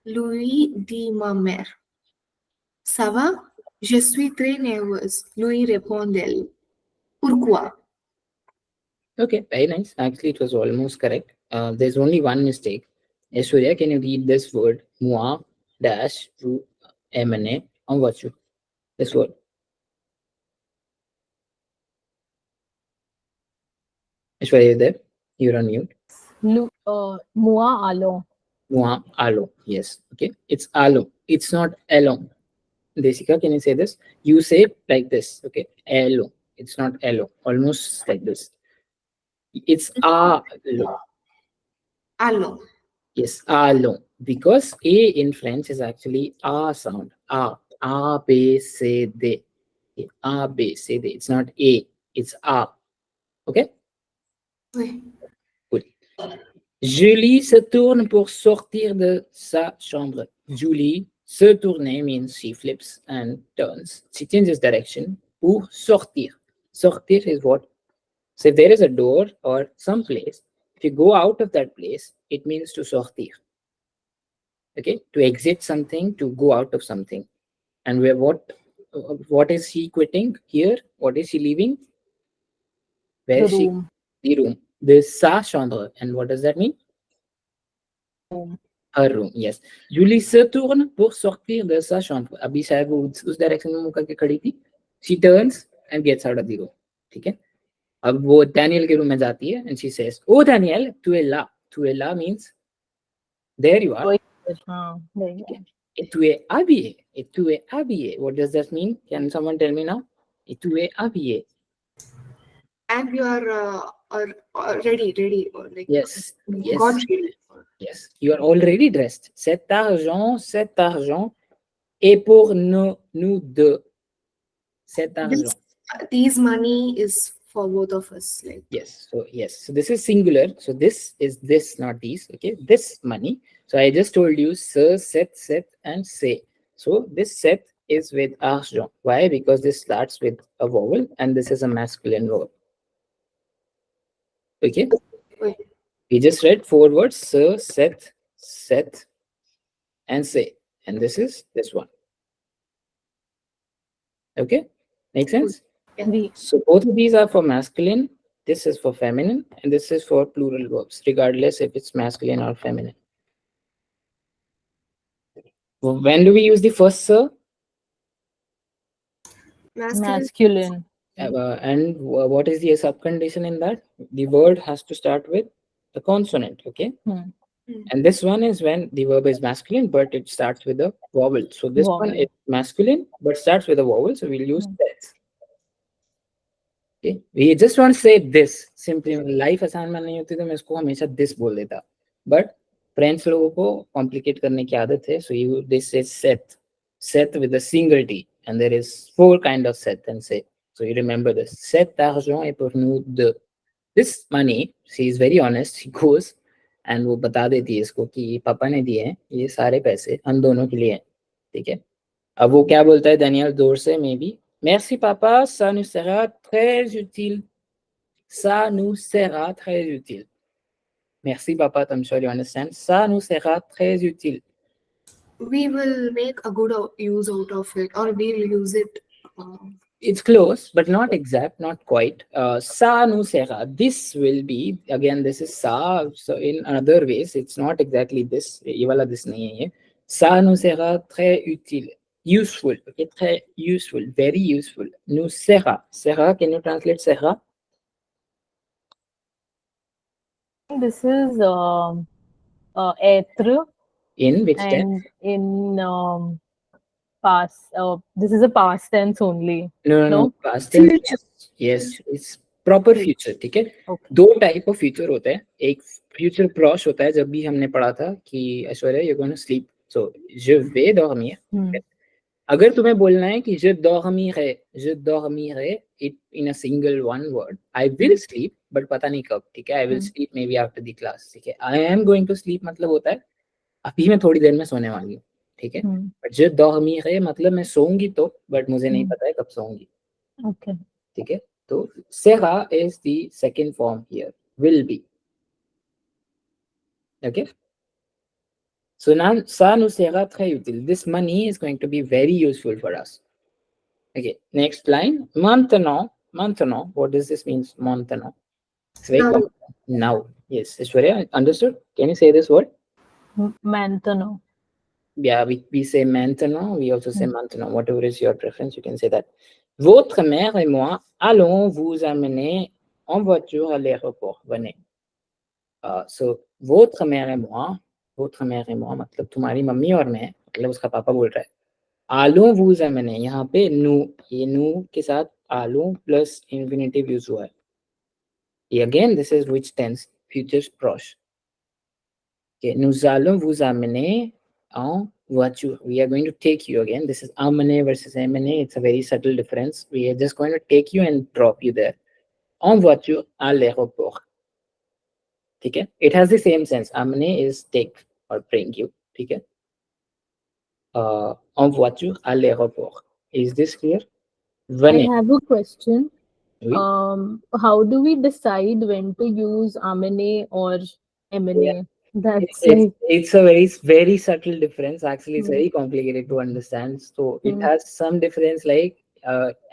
C: lui dit ma mère. Ça va? Je suis très nerveuse, lui répond-elle. Pourquoi?
A: Okay, very nice. Actually, it was almost correct. There's only one mistake. Aishwarya, can you read this word? Moi dash to emane on what you this word. Aishwarya, you there? You're on mute.
B: Moi allons.
A: Moi alo. Yes. Okay. It's alo. It's not elo. Desika, can you say this? You say it like this. Okay. Elo. It's not elo. Almost like this. It's alo.
C: Allons.
A: Yes, alo. Because A in French is actually A sound. A. A, B, C, D. Okay, A, B, C, D. It's not A. It's A. Okay?
C: Oui.
A: Good. Julie se tourne pour sortir de sa chambre. Julie se tourner means she flips and turns. She changes direction pour sortir. Sortir is what? So if there is a door or some place, if you go out of that place, it means to sortir. Okay, to exit something, to go out of something. And where what is she quitting here? What is she leaving? Where
B: The
A: is she?
B: room.
A: The room. This sa chambre. And what does that mean?
B: Her room.
A: Her room. Yes. Julie se tourne pour sortir de sa chambre. अभी शायद वो उस direction में मुंह करके खड़ी थी. She turns and gets out of the room. ठीक है. अब वो डैनियल के रूम में जाती है and she says, "Oh Daniel, tu es là." Tu es là means there you are.
B: वही हाँ there you
A: ठीक है.
B: are.
A: Et tu es habillé. Et tu es habillé. What does that mean? Can someone tell me now? Et tu es habillé.
C: And you are ready, or like
A: Yes.
C: got
A: Yes.
C: ready.
A: Yes. You are already dressed. Cet argent est pour nous deux. Cet argent.
C: This these money is for both of us. Like
A: Yes. So yes. So this is singular. So this is this, not these. Okay. This money. So I just told you ce, cet, and say. So this set is with argent. Why? Because this starts with a vowel and this is a masculine verb. Okay.
C: wait,
A: We just read four words: ce, set, and say. And this is this one. Okay. Make
C: cool.
A: sense?
C: Yeah.
B: we
A: So both of these are for masculine. This is for feminine, and this is for plural verbs, regardless if it's masculine or feminine. When do we use the first sir?
C: Masculine.
B: masculine.
A: And what is the subcondition in that? The word has to start with the consonant, okay?
B: Hmm.
A: And this one is when the verb is masculine, but it starts with a vowel. So this one is
B: Vowel.
A: masculine, but starts with a vowel. So we'll use
B: Hmm.
A: that. Okay. We just want to say this simply. Life आसान में नहीं होती तो मैं इसको हमेशा this बोल देता, but फ्रेंड्स लोगों को कॉम्प्लिकेट करने की आदत है. So you this is set with a single t, and there is four kind of set and say. So you remember this. Cet argent est pour nous deux. This money, she is very honest. She goes and वो बता देती है इसको कि पापा ने दिए हैं ये सारे पैसे हम दोनों के लिए हैं. ठीक है. अब वो क्या बोलता है Daniel दूर से, may be, merci papa, ça nous sera très utile. Ça nous sera très utile. Merci papa, I'm sure you understand. Ça nous sera très utile.
C: We will make a good use out of it, or we'll use it. Um,
A: It's close, but not exact, not quite. Ça nous sera. This will be, again, this is ça. So in other ways, it's not exactly this. ये वाला this नहीं है ये. Ça nous sera très utile. Useful. Okay, très useful. Very useful. Nous sera. Sera, can you translate sera?
B: This is être
A: In which tense?
B: and in past. This is a past tense only.
A: No.
B: No.
A: Past tense.
C: future.
A: Yes, it's proper
B: Future.
A: future. ठीक है.
B: Okay.
A: दो type of future होता है. एक future प्रॉश होता है, जब भी हमने पढ़ा था कि Aishwarya you gonna sleep, so je vais dormir.
B: Hmm.
A: अगर तुम्हें बोलना है कि je dormirai it in a single one word, I will sleep, but पता नहीं कब. ठीक है. I will
B: Hmm.
A: sleep maybe after the class. ठीक है. I am going to sleep मतलब होता है अभी मैं थोड़ी देर में सोने वाली हूँ. ठीक है.
B: Hmm.
A: बट je dormirai मतलब मैं सोऊंगी तो, बट मुझे नहीं
B: Hmm.
A: पता है कब सोऊंगी.
B: Okay.
A: ठीक है. तो sera is the second form here, will be. Okay. So now ça nous sera très utile. This money is going to be very useful for us. Okay. Next line. Maintenant. What does this mean? Maintenant. It's very
C: Now,
A: common. Now. Yes. Ishwarya, understood? Can you say this word?
B: Maintenant.
A: Yeah, we say maintenant. We also say
B: Hmm.
A: maintenant. Whatever is your preference, you can say that. Votre mère et moi allons vous amener en voiture à l'aéroport. Venez. So votre mère et moi मतलब तुम्हारी mummy और मैं, मतलब उसका पापा बोल रहा है. allons vous amener, यहाँ पे nous, ये nous के साथ allons plus infinitive यूज हुआ है. ये again this is which tense? Future proche. Okay, nous allons vous amener en voiture. We are going to take you. Again, this is amener versus amener. It's a very subtle difference. We are just going to take you and drop you there. En voiture à l'aéroport. Okay, it has the same sense. Amener is take or bring you. Okay. En voiture à l'aéroport. Is this clear?
B: I
A: Venez.
B: have a question.
A: Oui.
B: How do we decide when to use amene or
A: Yeah.
B: emene?
A: It's
B: That's
A: it's
B: like,
A: it's a very subtle difference. Actually, it's
B: hmm,
A: very complicated to understand. So it
B: hmm,
A: has some difference. Like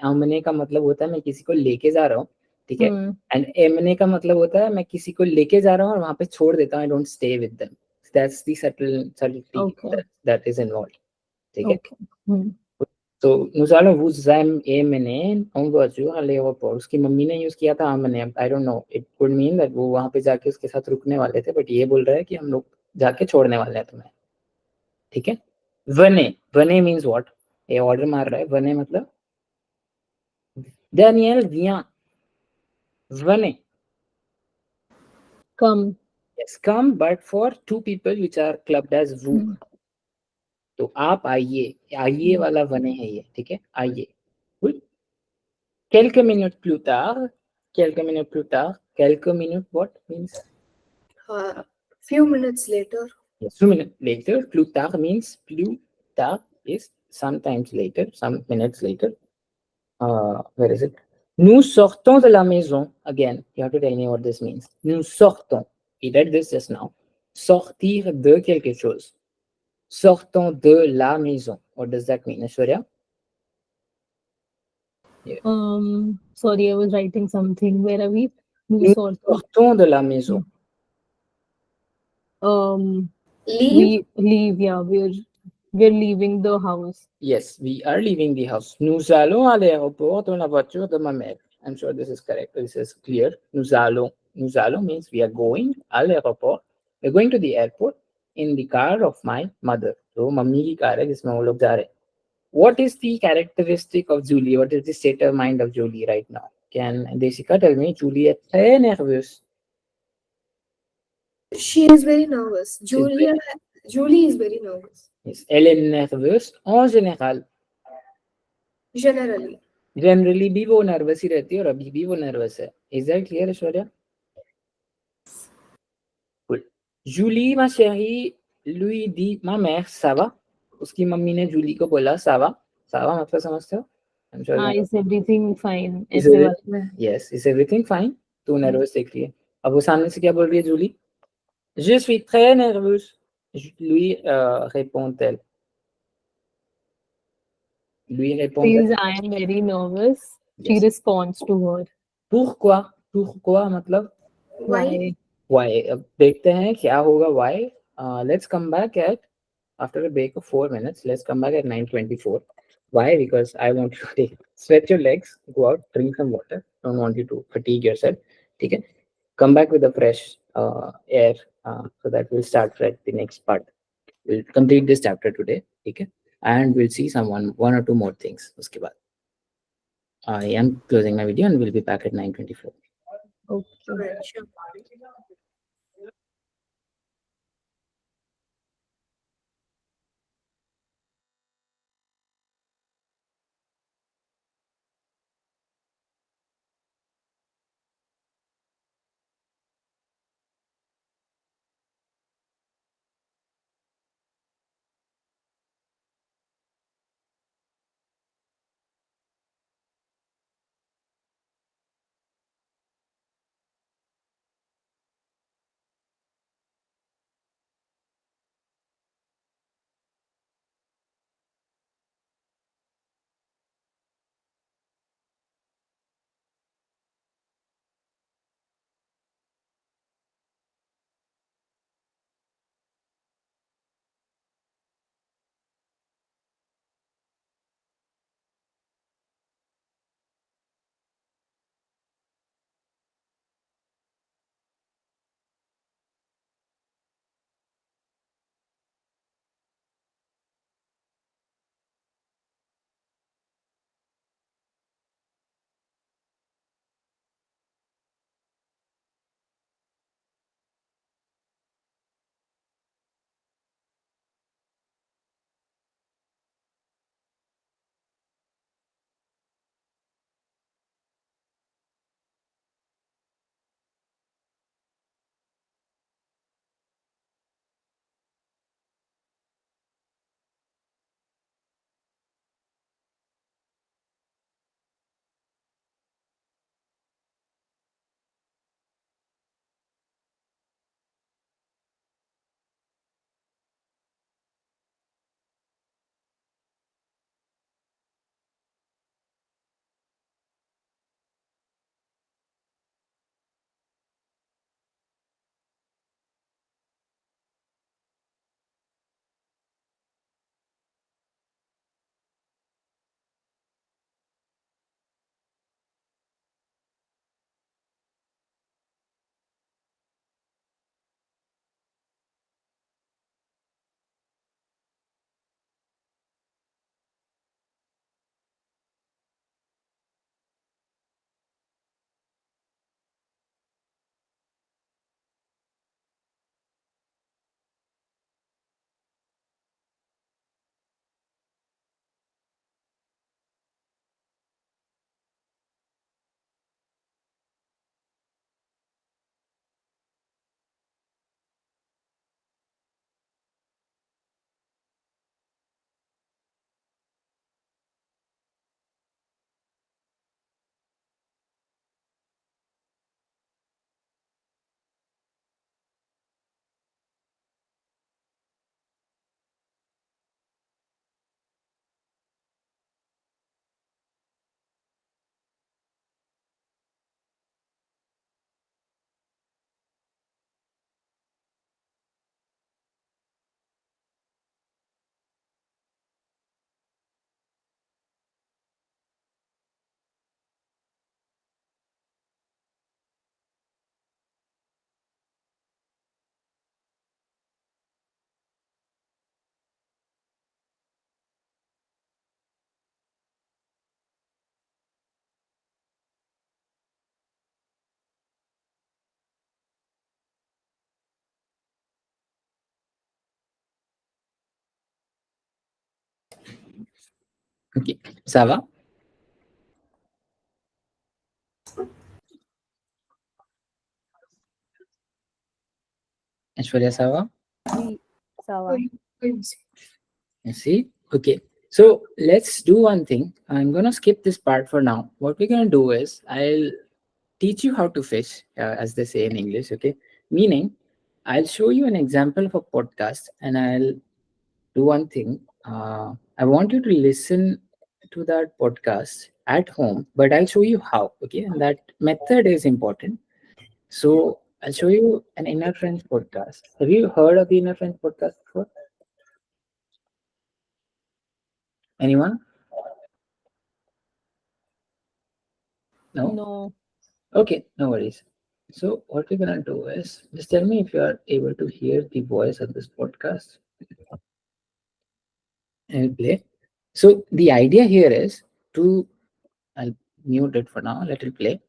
A: आमने का मतलब होता है मैं किसी को लेके जा रहा हूँ, ठीक है?
B: hmm.
A: एंड एमने का मतलब होता है मैं किसी को लेके जा रहा हूँ और वहां पे छोड़ देता हूँ. I don't stay with them. That's the subtlety
B: Okay,
A: that is involved. ठीक है?
B: okay. Hmm.
A: So Nusala Wuzam Emene Ongoju Aleopo उसकी मम्मी ने यूज किया था आमने. I don't know. It could mean that वो वहां पे जाके उसके साथ रुकने वाले थे, बट ये बोल रहा है कि हम लोग जाके छोड़ने वाले हैं तुम्हें. ठीक है. वने वने मीन्स व्हाट. ये ऑर्डर मार रहा है. वने मतलब डैनियल विया वने.
B: Come.
A: Yes, come, but for two people which are clubbed as वो.
B: Hmm.
A: तो आप आइए. आइए
B: Hmm.
A: वाला वने है ये. ठीक है. आइए. Good. Quelques minutes plus tard. Quelques minutes plus tard. Quelques minutes what means.
C: Few minutes later,
A: Yes, 2 minutes later. Plus tard means plus tard is sometimes later, some minutes later. Where is it? Nous sortons de la maison. Again, you have to tell me what this means. Nous sortons. We read this just now. Sortir de quelque chose. Sortons de la maison. What does that mean, Aishwarya? Yeah.
B: Sorry, I was writing something. Where are we? Nous
A: Nous
B: sortons.
A: sortons de la maison.
B: Hmm. Um,
C: leave.
B: we leave. Yeah, we're leaving the house.
A: Yes, we are leaving the house. Nous allons à l'aéroport dans la voiture de ma mère. I'm sure this is correct. This is clear. Nous allons. Nous allons means we are going à l'aéroport. We're going to the airport in the car of my mother. So mummy की car है जिसमें वो लोग जा रहे हैं. What is the characteristic of Julie? What is the state of mind of Julie right now? Can Desika tell me? Julie est très nerveuse.
C: She is very nervous.
A: She's very,
C: Julie is very nervous.
A: yes. Elle est nerveuse en général.
C: Generally.
A: Generally भी वो nervous ही रहती है और अभी भी वो nervous है. Is that clear, Aishwarya? Cool. Julie, ma chérie, lui dit ma mère, ça va? उसकी मम्मी ने जूली को बोला ça va मतलब समझते हो? I'm sure you know.
B: Is everything fine?
A: Is
B: ऐसे
A: everything,
B: वाला में.
A: yes, is everything fine? तू
B: Hmm.
A: nervous देख रही है. अब वो सामने से क्या बोल रही है Jully? Je suis très nerveuse. Lui répond-elle. Lui
B: Says
A: répond-elle.
B: I am very nervous. She
A: Yes.
B: responds to her.
A: Pourquoi? Pourquoi मतलब
C: Why?
B: Why?
A: why? अब देखते हैं क्या होगा why. Let's come back at after a break of 4 minutes. Let's come back at 9:24. Why? Because I want you to take stretch your legs, go out, drink some water. Don't want you to fatigue yourself. Okay? Come back with a fresh air so that we'll start right the next part. We'll complete this chapter today. Okay? And we'll see one or two more things. उसके बाद. I am closing my video and we'll be back at 9:24.
B: Okay.
C: Alright, sure.
A: Okay. Sava? Aishwarya Sava?
B: We, Sawa.
C: Oi, oi,
A: You see? Okay. So let's do one thing. I'm gonna skip this part for now. What we're gonna do is I'll teach you how to fish, as they say in English. Okay, meaning I'll show you an example of a podcast, and I'll do one thing. I want you to listen to that podcast at home, but I'll show you how. Okay, and that method is important. So I'll show you an Inner French podcast. Have you heard of the Inner French podcast before? Anyone? No?
B: No.
A: Okay, no worries. So what we're gonna do is just tell me if you are able to hear the voice of this podcast and play. So the idea here is to I'll mute it for now, let it play.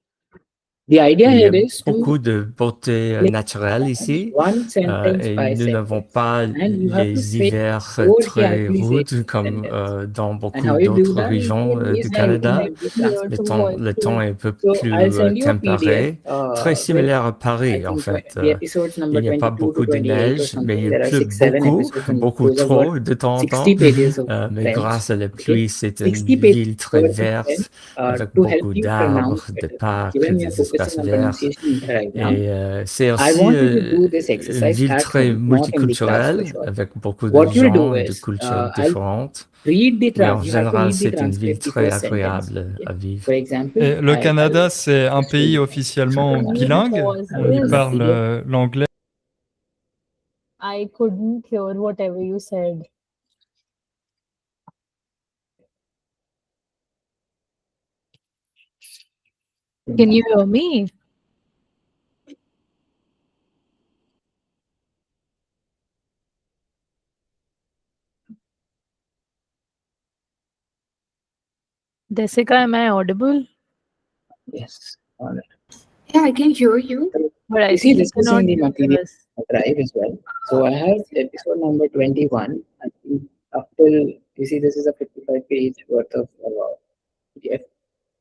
A: The idea
D: Il y
A: here
D: a
A: is to
D: beaucoup de beauté
A: play
D: naturelle ici
A: one sentence
D: et
A: by
D: nous n'avons
A: sentence.
D: pas
A: And you have to
D: les
A: say
D: hivers
A: what he
D: très
A: actually says
D: rudes
A: in
D: comme
A: the sentence.
D: dans
A: And
D: beaucoup
A: how you do
D: d'autres
A: that
D: régions
A: is
D: du
A: by
B: I
A: looking
D: Canada.
A: at the
B: hear
D: Le
B: two
A: transcript.
D: temps, le temps
B: voices.
D: est un peu
A: So I'll
D: plus
A: send you a PDF
D: tempéré, très
A: with
D: similaire à
A: I
D: Paris en
A: think
D: fait.
A: the episodes
D: Il
A: number
D: n'y a pas
A: 22 to
D: beaucoup de
A: 28 or
D: neige, mais
A: something.
D: il
A: There are
D: pleut
A: 6, 7
D: beaucoup,
A: episodes, and
D: beaucoup
A: those have got
D: trop de temps en temps.
A: 60 pages of
D: Mais
A: French.
D: grâce à la
A: Okay,
D: pluie, c'est une
A: 60 pages
D: ville
A: of
D: très
A: French
D: verte avec
A: to help
D: beaucoup
A: you pronounce
D: d'arbres, de
A: better.
D: parcs,
A: Given you're
D: des
A: focusing
D: espaces
A: on
D: verts.
A: pronunciation right now,
D: Et c'est
A: I
D: aussi
A: want you to do this
D: une
A: exercise
D: ville
A: at
D: très
A: home, not in the class for
D: multiculturelle,
A: sure.
D: avec beaucoup de
A: What you'll do
D: gens de
A: is
D: cultures
A: I'll
D: différentes.
A: read the
D: Mais en
A: you have to
D: général,
A: read the
D: c'est une ville
A: transcript, the
D: très
A: first sentence.
D: agréable
A: Okay?
D: à
A: For
D: vivre.
A: example,
E: Et le
A: I'll
E: Canada, c'est un
A: just show
E: pays
A: you.
E: officiellement
B: Can you
E: bilingue.
B: pause
E: On y
A: Open the
B: this?
E: parle
A: PDF.
E: l'anglais.
B: I couldn't hear whatever you said. Can you hear me? Desika, am I audible?
A: Yes. All right.
C: Yeah, I can hear you.
B: But I
A: You see,
B: think you
A: this is
B: cannot
A: in the
B: hear
A: material
B: us.
A: drive as well. So I have episode number 21. I think up till, you see, this is a 55-page worth of PDF.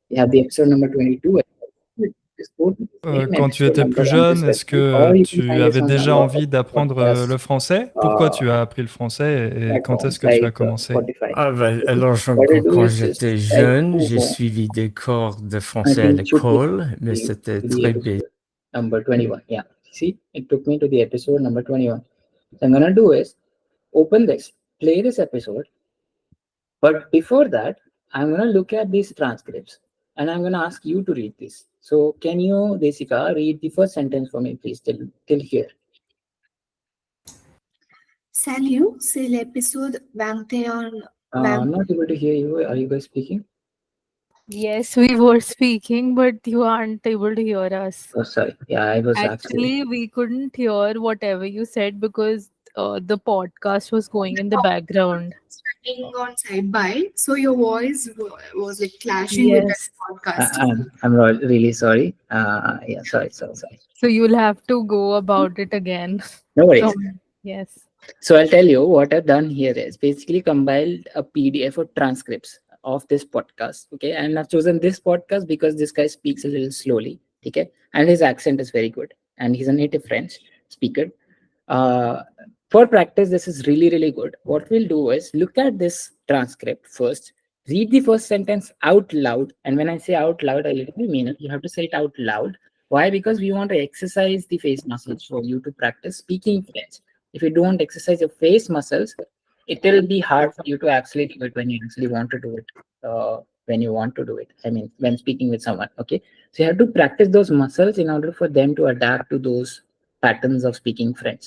A: You have the episode number 22 as well. Just go to the same
E: Quand tu
A: episode
E: étais
A: number
E: plus
A: on this
E: jeune, est-ce
A: website,
E: que
A: or you can
E: tu
A: find this
E: avais
A: on
E: déjà
A: our
E: envie d'apprendre
A: podcast
E: le français? Pourquoi tu as appris le français et quand
A: platforms
E: est-ce que tu as
A: like
E: commencé?
A: Spotify.
D: Ah ben,
A: Okay.
D: alors,
A: What I do
D: quand
A: is just
D: j'étais
A: type
D: jeune, j'ai
A: Kubo.
D: suivi des cours de
A: I
D: français à
A: think it should be
D: l'école, mais
A: the,
D: c'était
A: the
D: très bien.
A: episode number 21. Yeah. See, it took me to the episode number 21. So I'm gonna do is open this, play this episode, but before that, I'm gonna look at these transcripts and I'm gonna ask you to read this. So can you, Desika, read the first sentence for me, please, till here?
C: Salut, c'est l'épisode 21.
A: I'm not able to hear you. Are you guys speaking?
B: Yes, we were speaking, but you aren't able to hear us.
A: Oh, sorry. Yeah, I was actually.
B: Actually, we couldn't hear whatever you said because the podcast was going in the background.
C: Running on side by, so your voice was like clashing with that
B: Yes.
C: podcast.
A: I'm really sorry. Yeah, sorry.
B: So you'll have to go about it again.
A: No worries.
B: Yes.
A: So I'll tell you what I've done here is basically compiled a PDF of transcripts of this podcast. Okay. And I've chosen this podcast because this guy speaks a little slowly. Okay. And his accent is very good. And he's a native French speaker. Uh, for practice, this is really, really good. What we'll do is look at this transcript first, read the first sentence out loud. And when I say out loud, I literally mean it. You have to say it out loud. Why? Because we want to exercise the face muscles for you to practice speaking French. If you don't exercise your face muscles, it will be hard for you to actually do it when you actually want to do it. When you want to do it, I mean, when speaking with someone. Okay, so you have to practice those muscles in order for them to adapt to those patterns of speaking French.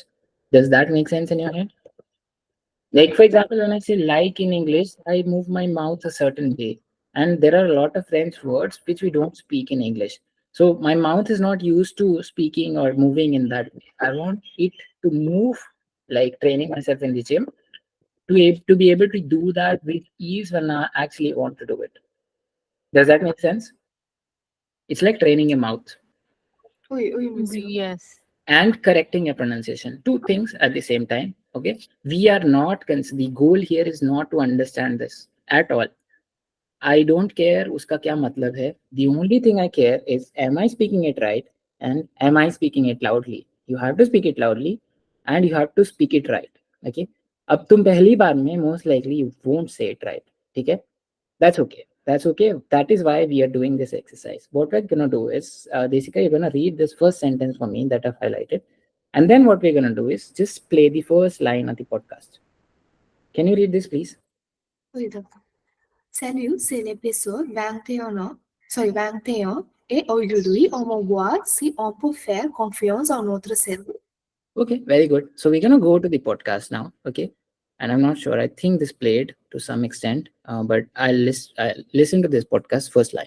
A: Does that make sense in your head? Like, for example, when I say like in English, I move my mouth a certain way. And there are a lot of French words which we don't speak in English. So my mouth is not used to speaking or moving in that way. I want it to move, like training myself in the gym, to be able to do that with ease when I actually want to do it. Does that make sense? It's like training your mouth
C: Oui, monsieur.
B: Yes.
A: and correcting your pronunciation. Two things at the same time. Okay. We are not, the goal here is not to understand this at all. I don't care उसका क्या मतलब है. The only thing I care is am I speaking it right and am I speaking it loudly. You have to speak it loudly and you have to speak it right. Okay. अब तुम पहली बार में most likely you won't say it right. ठीक है. That's okay. That's okay. That is why we are doing this exercise. What we're gonna do is, Desika, you're gonna read this first sentence for me that I've highlighted, and then what we're gonna do is just play the first line of the podcast. Can you read this, please?
C: Oui, d'accord. Salut, c'est l'épisode 21, sorry, 21, et aujourd'hui, on va voir si on peut faire confiance en notre cerveau.
A: Okay, very good. So we're gonna go to the podcast now. Okay, and I'm not sure. I think this played to some extent, but I'll listen to this podcast first line.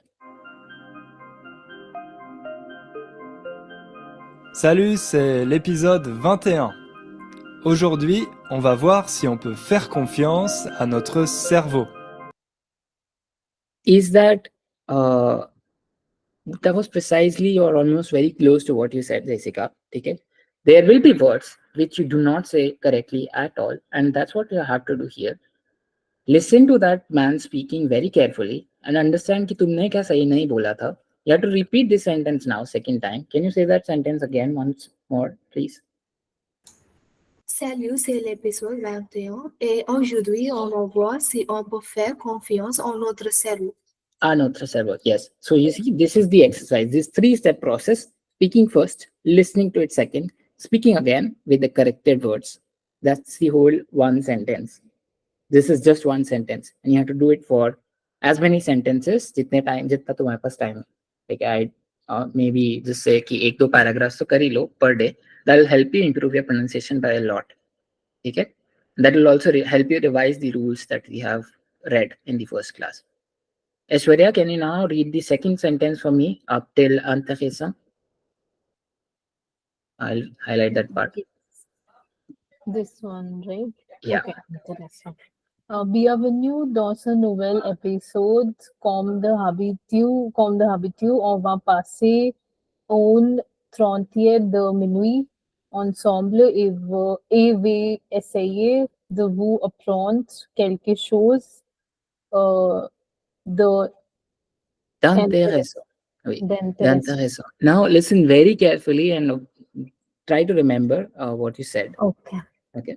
E: Salut, c'est l'épisode 21. Aujourd'hui, on va voir si on peut faire confiance à notre cerveau.
A: Is that that was precisely or almost very close to what you said, Jessica. Okay, there will be words which you do not say correctly at all, and that's what you have to do here. Listen to that man speaking very carefully and understand कि तुमने क्या सही नहीं बोला था. You have to repeat this sentence now, second time. Can you say that sentence again once more, please?
C: Salut, c'est l'épisode 21, et aujourd'hui, on va voir si on peut faire confiance en notre cerveau.
A: Another server, yes. So you see, this is the exercise. This three-step process: speaking first, listening to it second, speaking again with the corrected words. That's the whole one sentence. This is just one sentence, and you have to do it for as many sentences. जितने time जितना तुम्हारे पास time है. Like I maybe just say कि एक दो paragraphs तो कर ही लो per day. That will help you improve your pronunciation by a lot. Okay? That will also help you revise the rules that we have read in the first class. Aishwarya, can you now read the second sentence for me up till Antahesa? I'll highlight that part.
B: This one, right?
A: Yeah.
B: Okay, intéressant. Bienvenue dans ce nouvel épisode. Comme d'habitude, on va passer une trentaine de minutes ensemble et vais essayer de vous apprendre quelque chose euh, de
A: D'intéressant. Oui,
B: d'intéressant.
A: d'intéressant. Now listen very carefully and try to remember what you said.
B: Okay.
A: Okay.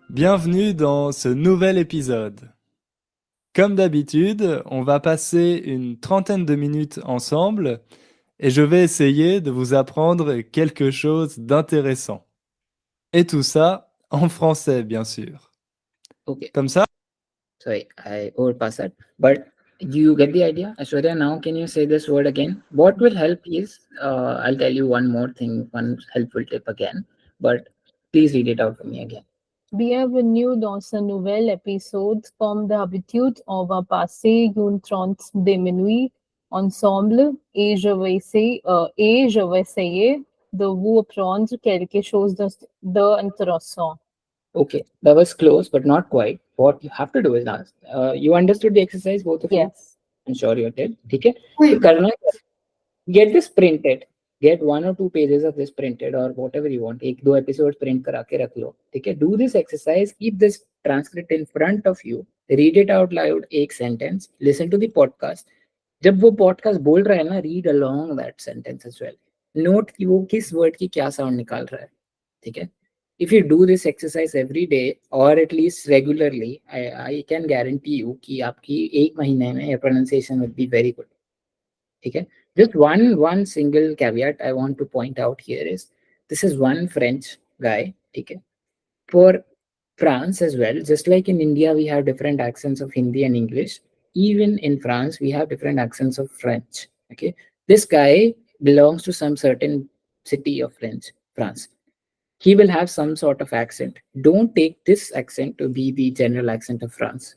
E: Bienvenue dans ce nouvel épisode. Comme d'habitude, on va passer une trentaine de minutes ensemble et je vais essayer de vous apprendre quelque chose d'intéressant. Et tout ça en français, bien sûr.
A: Okay.
E: Comme ça,
A: Sorry, I overpassed that. But you get the idea? Aishwarya, now can you say this word again? What will help is, I'll tell you one more thing, one helpful tip again. But please read it out for me again.
B: Bienvenue dans ce nouvel épisode. Comme d'habitude, on va passer une trentaine de minutes ensemble et je vais essayer de vous apprendre quelque chose d'intéressant.
A: Okay, that was close, but not quite. What you have to do is now, you understood the exercise, both of you?
B: Yes.
A: I'm sure you did. Okay.
C: Oui,
A: So करना क्या? Get this printed. Get 1 or 2 pages of this printed or whatever you want. एक दो episodes print करा के रख लो. ठीक है. Do this exercise. Keep this transcript in front of you. Read it out loud. एक sentence. Listen to the podcast. जब वो podcast बोल रहा है ना, read along that sentence as well. Note कि वो किस word की क्या sound निकाल रहा है. ठीक है. If you do this exercise every day or at least regularly, I can guarantee you कि आपकी एक महीने में your pronunciation will be very good. Okay. Just one single caveat I want to point out here is this is one French guy. Okay. For France as well, just like in India we have different accents of Hindi and English. Even in France we have different accents of French. Okay. This guy belongs to some certain city of France. He will have some sort of accent. Don't take this accent to be the general accent of France.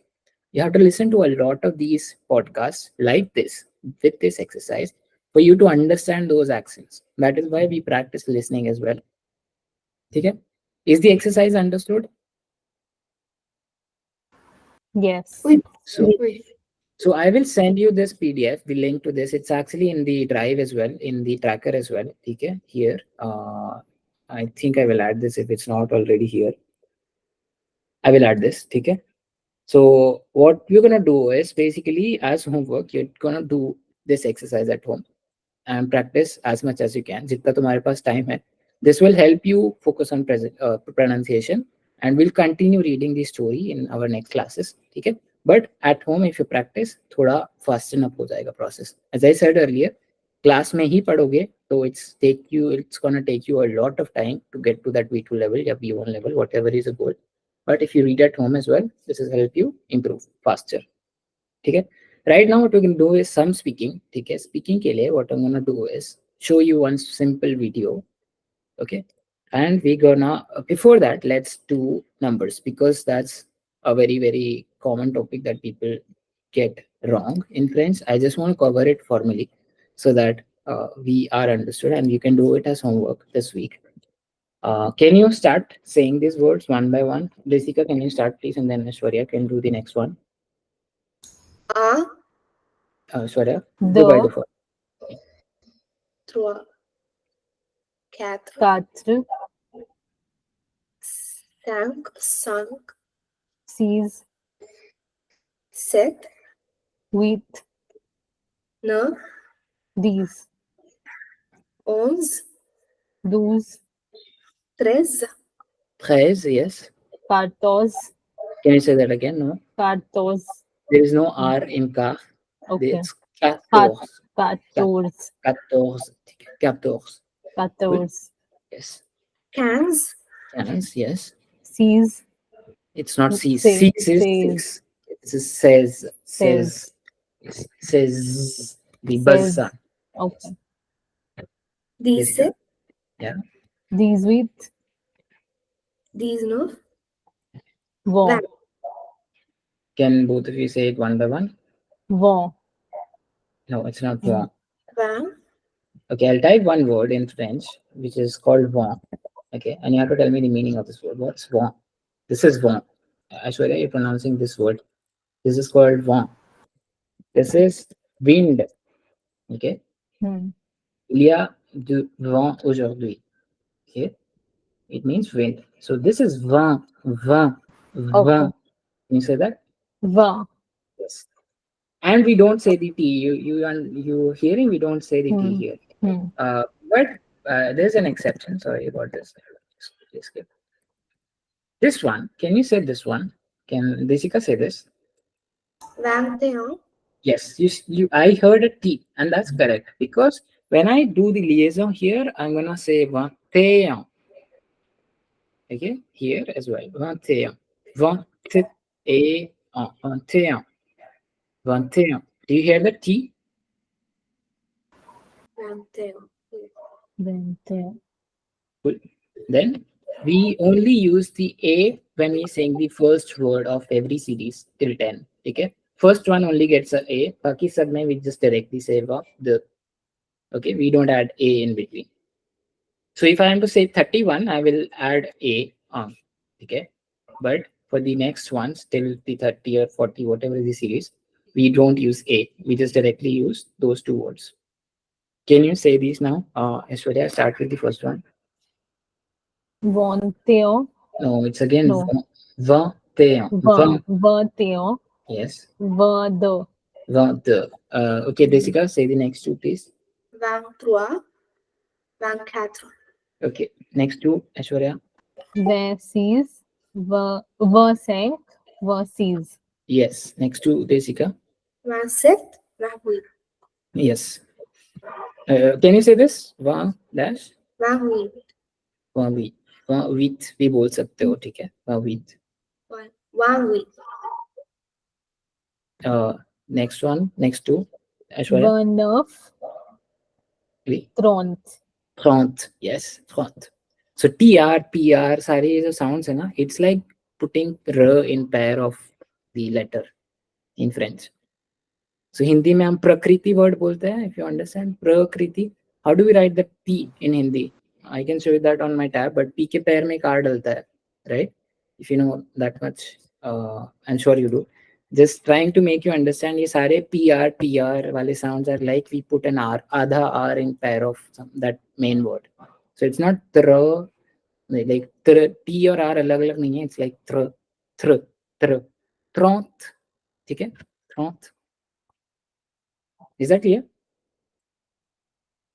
A: You have to listen to a lot of these podcasts like this with this exercise for you to understand those accents. That is why we practice listening as well. Okay? Is the exercise understood?
B: Yes.
C: oui,
A: So,
C: oui.
A: so I will send you this PDF, the link to this. It's actually in the drive as well, in the tracker as well. Okay? Here, I think I will add this if it's not already here. I will add this. Okay. So what you're gonna do is basically as homework, you're gonna do this exercise at home and practice as much as you can. जितना तुम्हारे पास time है. This will help you focus on pronunciation, and we'll continue reading the story in our next classes. Okay. But at home, if you practice, थोड़ा fasten up हो जाएगा process. As I said earlier, class में ही पढ़ोगे तो it's gonna take you a lot of time to get to that B2 level या B1 level, whatever is the goal. But if you read at home as well, this will help you improve faster. Okay. Right now, what we can do is some speaking. Okay. Speaking के लिए, what I'm gonna do is show you one simple video. Okay. And we're gonna before that, let's do numbers because that's a very very common topic that people get wrong in French. I just want to cover it formally so that we are understood and you can do it as homework this week. Can you start saying these words one by one? Jessica, can you start please, and then Aishwarya can do the next one.
C: Un,
A: Aishwarya, deux by
B: The,
A: default.
C: trois, quatre,
B: 4,
C: cinq,
B: 6,
C: sept,
B: 8,
C: neuf,
B: 10,
C: 11,
B: 12,
C: 13,
A: 13, yes.
B: 14,
A: Can you say that again? No.
B: 14.
A: There is no R in car.
B: Okay.
A: It's 14.
B: 14,
A: 14. 14. Good.
B: 14,
A: Yes.
C: 15,
A: 15, yes.
B: 6,
A: It's not C.
B: Say-
A: C is
B: says.
A: 6. It is says.
B: Says.
A: Yes. Says. The buzz sound.
B: Okay.
C: 17,
A: Yeah.
B: 18,
C: 19,
B: Vent,
A: Can both of you say it one by one?
B: vent,
A: No, it's not vent.
C: 20,
A: Okay, I'll type one word in French, which is called vent. Okay, and you have to tell me the meaning of this word. What's vent? This is vent. Aishwarya, you're pronouncing this word. This is called vent. This is wind. Okay.
B: hmm,
A: Il y a du vent aujourd'hui. Okay. It means wind. So this is vent. Vent.
B: okay.
A: Vent. Can you say that?
B: Vent,
A: Yes. And we don't say the T. You hearing? We don't say the T
B: hmm,
A: here.
B: hmm.
A: But there's an exception. Sorry about this. Just skip. This one. Can you say this one? Can Desika say this?
C: 21,
A: Yes. I heard a T, and that's correct because when I do the liaison here, I'm gonna say 21. Okay, here as well. 21. 21. 21. 21. Do you hear the T?
C: 21.
B: Vent,
A: Cool. Then we only use the A when we saying the first word of every series till 10. Okay. First one only gets a A. Baki sab mein we just directly say the. Okay. We don't add A in between. So if I am to say 31, I will add A on. Okay. But for the next ones till the 30 or 40, whatever is the series, we don't use A. We just directly use those two words. Can you say these now? Aishwarya, start with the first one.
B: 21,
A: No, it's again
B: No.
A: 21.
B: 21,
A: Yes.
B: 22,
A: 22. Okay, Desika, say the next two, please.
C: 23, 24,
A: Okay, next two, Aishwarya.
B: 26, 25, 26.
A: Yes, next two, Desika.
C: 27, 28,
A: Yes. Can you say this? One dash
C: 28,
A: one with भी बोल सकते हो ठीक है with
C: 18,
A: next one next two Aishwarya
B: 29,
A: Oui.
B: 30.
A: 30 yes 30 so TR PR सारे ये जो sounds है ना it's like putting r in pair of the letter in French. So Hindi में हम प्रकृति word बोलते हैं if you understand प्रकृति. How do we write the P in Hindi? I can show you that on my tab, but P के पैर में एक R डलता है, right? If you know that much, I'm sure you do. Just trying to make you understand, ये सारे PR वाले sounds are like we put an R, आधा R in pair of that main word. So it's not like T और R अलग अलग नहीं है, it's like thr. थ्र थ्र troth, ठीक है, troth. Is that clear?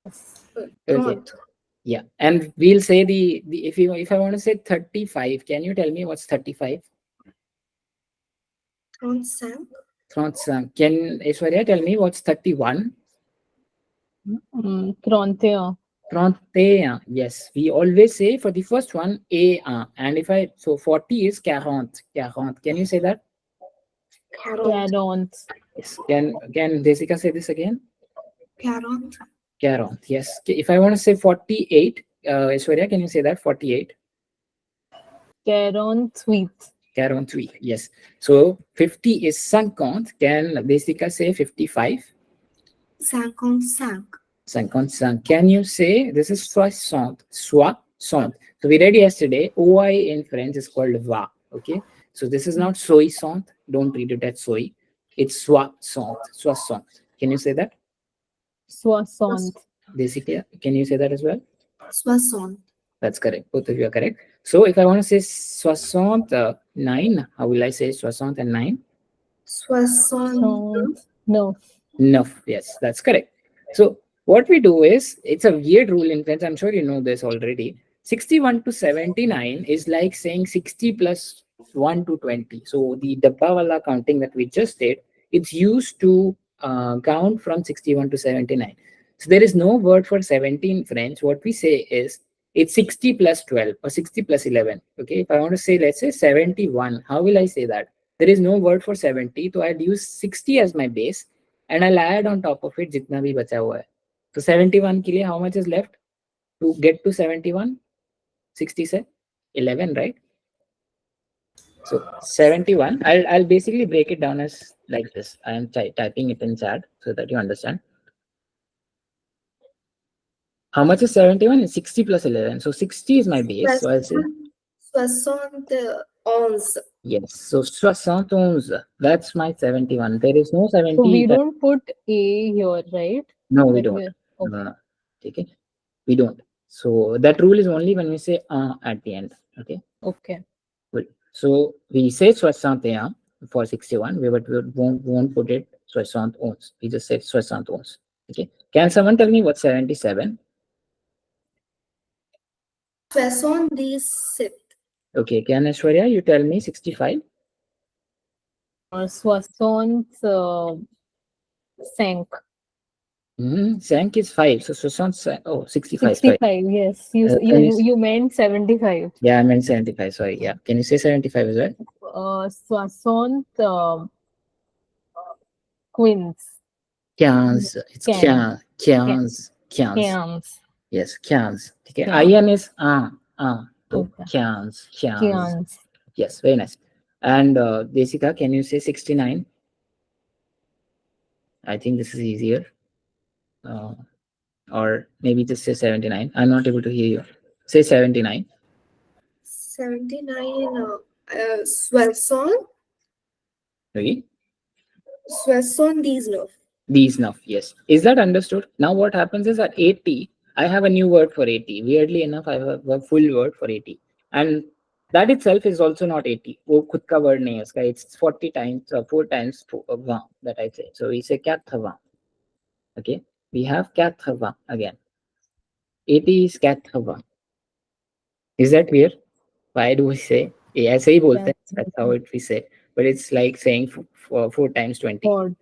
A: Okay.
C: Trot.
A: Yeah, and we'll say the if I want to say 35, can you tell me what's 35?
C: Trot sang.
A: Can Aishwarya tell me what's 31?
B: Trontea.
A: 31. Yes, we always say for the first one a, and if I so 40 is 40. 40. Can you say that?
C: Carrot.
B: Carons.
A: Yes. Can Jessica say this again?
C: Carrot.
A: 40. Yes. If I want to say 48, Aishwarya, can you say that? 48.
B: Caron sweet.
A: 43. Yes. So 50 is 50. Can Jessica say 55?
C: Cinquante cinq.
A: 55. Can you say this is soixante? Soixante. So we read yesterday, OI in French is called va. Okay. So this is not soixante. Don't read it as soy. It's soixante. Soixante. Can you say that?
B: Soissons.
A: Jessica, can you say that as well?
C: Soixante.
A: That's correct. Both of you are correct. So if I want to say soixante nine, how will I say soixante and nine?
C: Soixante.
B: No.
A: No, yes, that's correct. So what we do is, it's a weird rule in French. I'm sure you know this already. 61 to 79 is like saying 60 plus 1 to 20. So the Dabbawala counting that we just did, it's used to count from 61 to 79. So there is no word for 70 in French. What we say is it's 60 plus 12 or 60 plus 11. Okay, if I want to say, let's say 71, how will I say that? There is no word for 70, so I'll use 60 as my base and I'll add on top of it जितना भी बचा हुआ है. So 71 के लिए how much is left to get to 71? 60 से 11, right? So 71, I'll basically break it down as like this. I am typing it in chat so that you understand. How much is 71? It's 60 plus 11. So 60 is my base. So I'll say
C: Soixante onze.
A: yes. So 71, that's my 71. There is no
B: So
A: 70.
B: we don't put A here, right?
A: No, we
B: That
A: don't.
B: way.
A: No, no. Okay. We don't. So that rule is only when we say at the end. Okay.
B: Okay.
A: Good. So we say 61 for 61, but we won't put it 71. We just say 71. Okay. Can someone tell me what's 77?
C: Soixante-dix-sept.
A: Okay. Can Aishwarya, you tell me 65?
B: Soissons cinq.
A: Sank is 5. So 65. Oh, 65. Sorry.
B: 65. Yes. You
A: Can you,
B: you meant 75.
A: yeah, I meant 75. Sorry. Yeah. Can you say 75 as well?
B: Soissons queens.
A: 15. It's
B: Can.
A: 15. 15.
B: Cans.
A: Yes, 15. Okay.
B: Can.
A: IN is so
B: Okay.
A: 15. 15.
B: Cans.
A: Yes, very nice. And Jessica, can you say 69? I think this is easier. Or maybe just say 79. I'm not able to hear you. Say 79.
C: 79. Soixante.
A: Okay.
C: Soixante-dix-neuf.
A: These enough. Yes. Is that understood? Now what happens is at 80, I have a new word for 80. Weirdly enough, I have a full word for 80. And that itself is also not 80. वो खुद का word नहीं है उसका. It's 40 times, 4 times vent that I say. So we say 80. Okay. We have 80 again. 80 is 80. Is that clear? Why do we say? Yeah, ऐसे ही बोलते हैं. That's how it we say. But it's like saying 4 times 20.
B: Odd.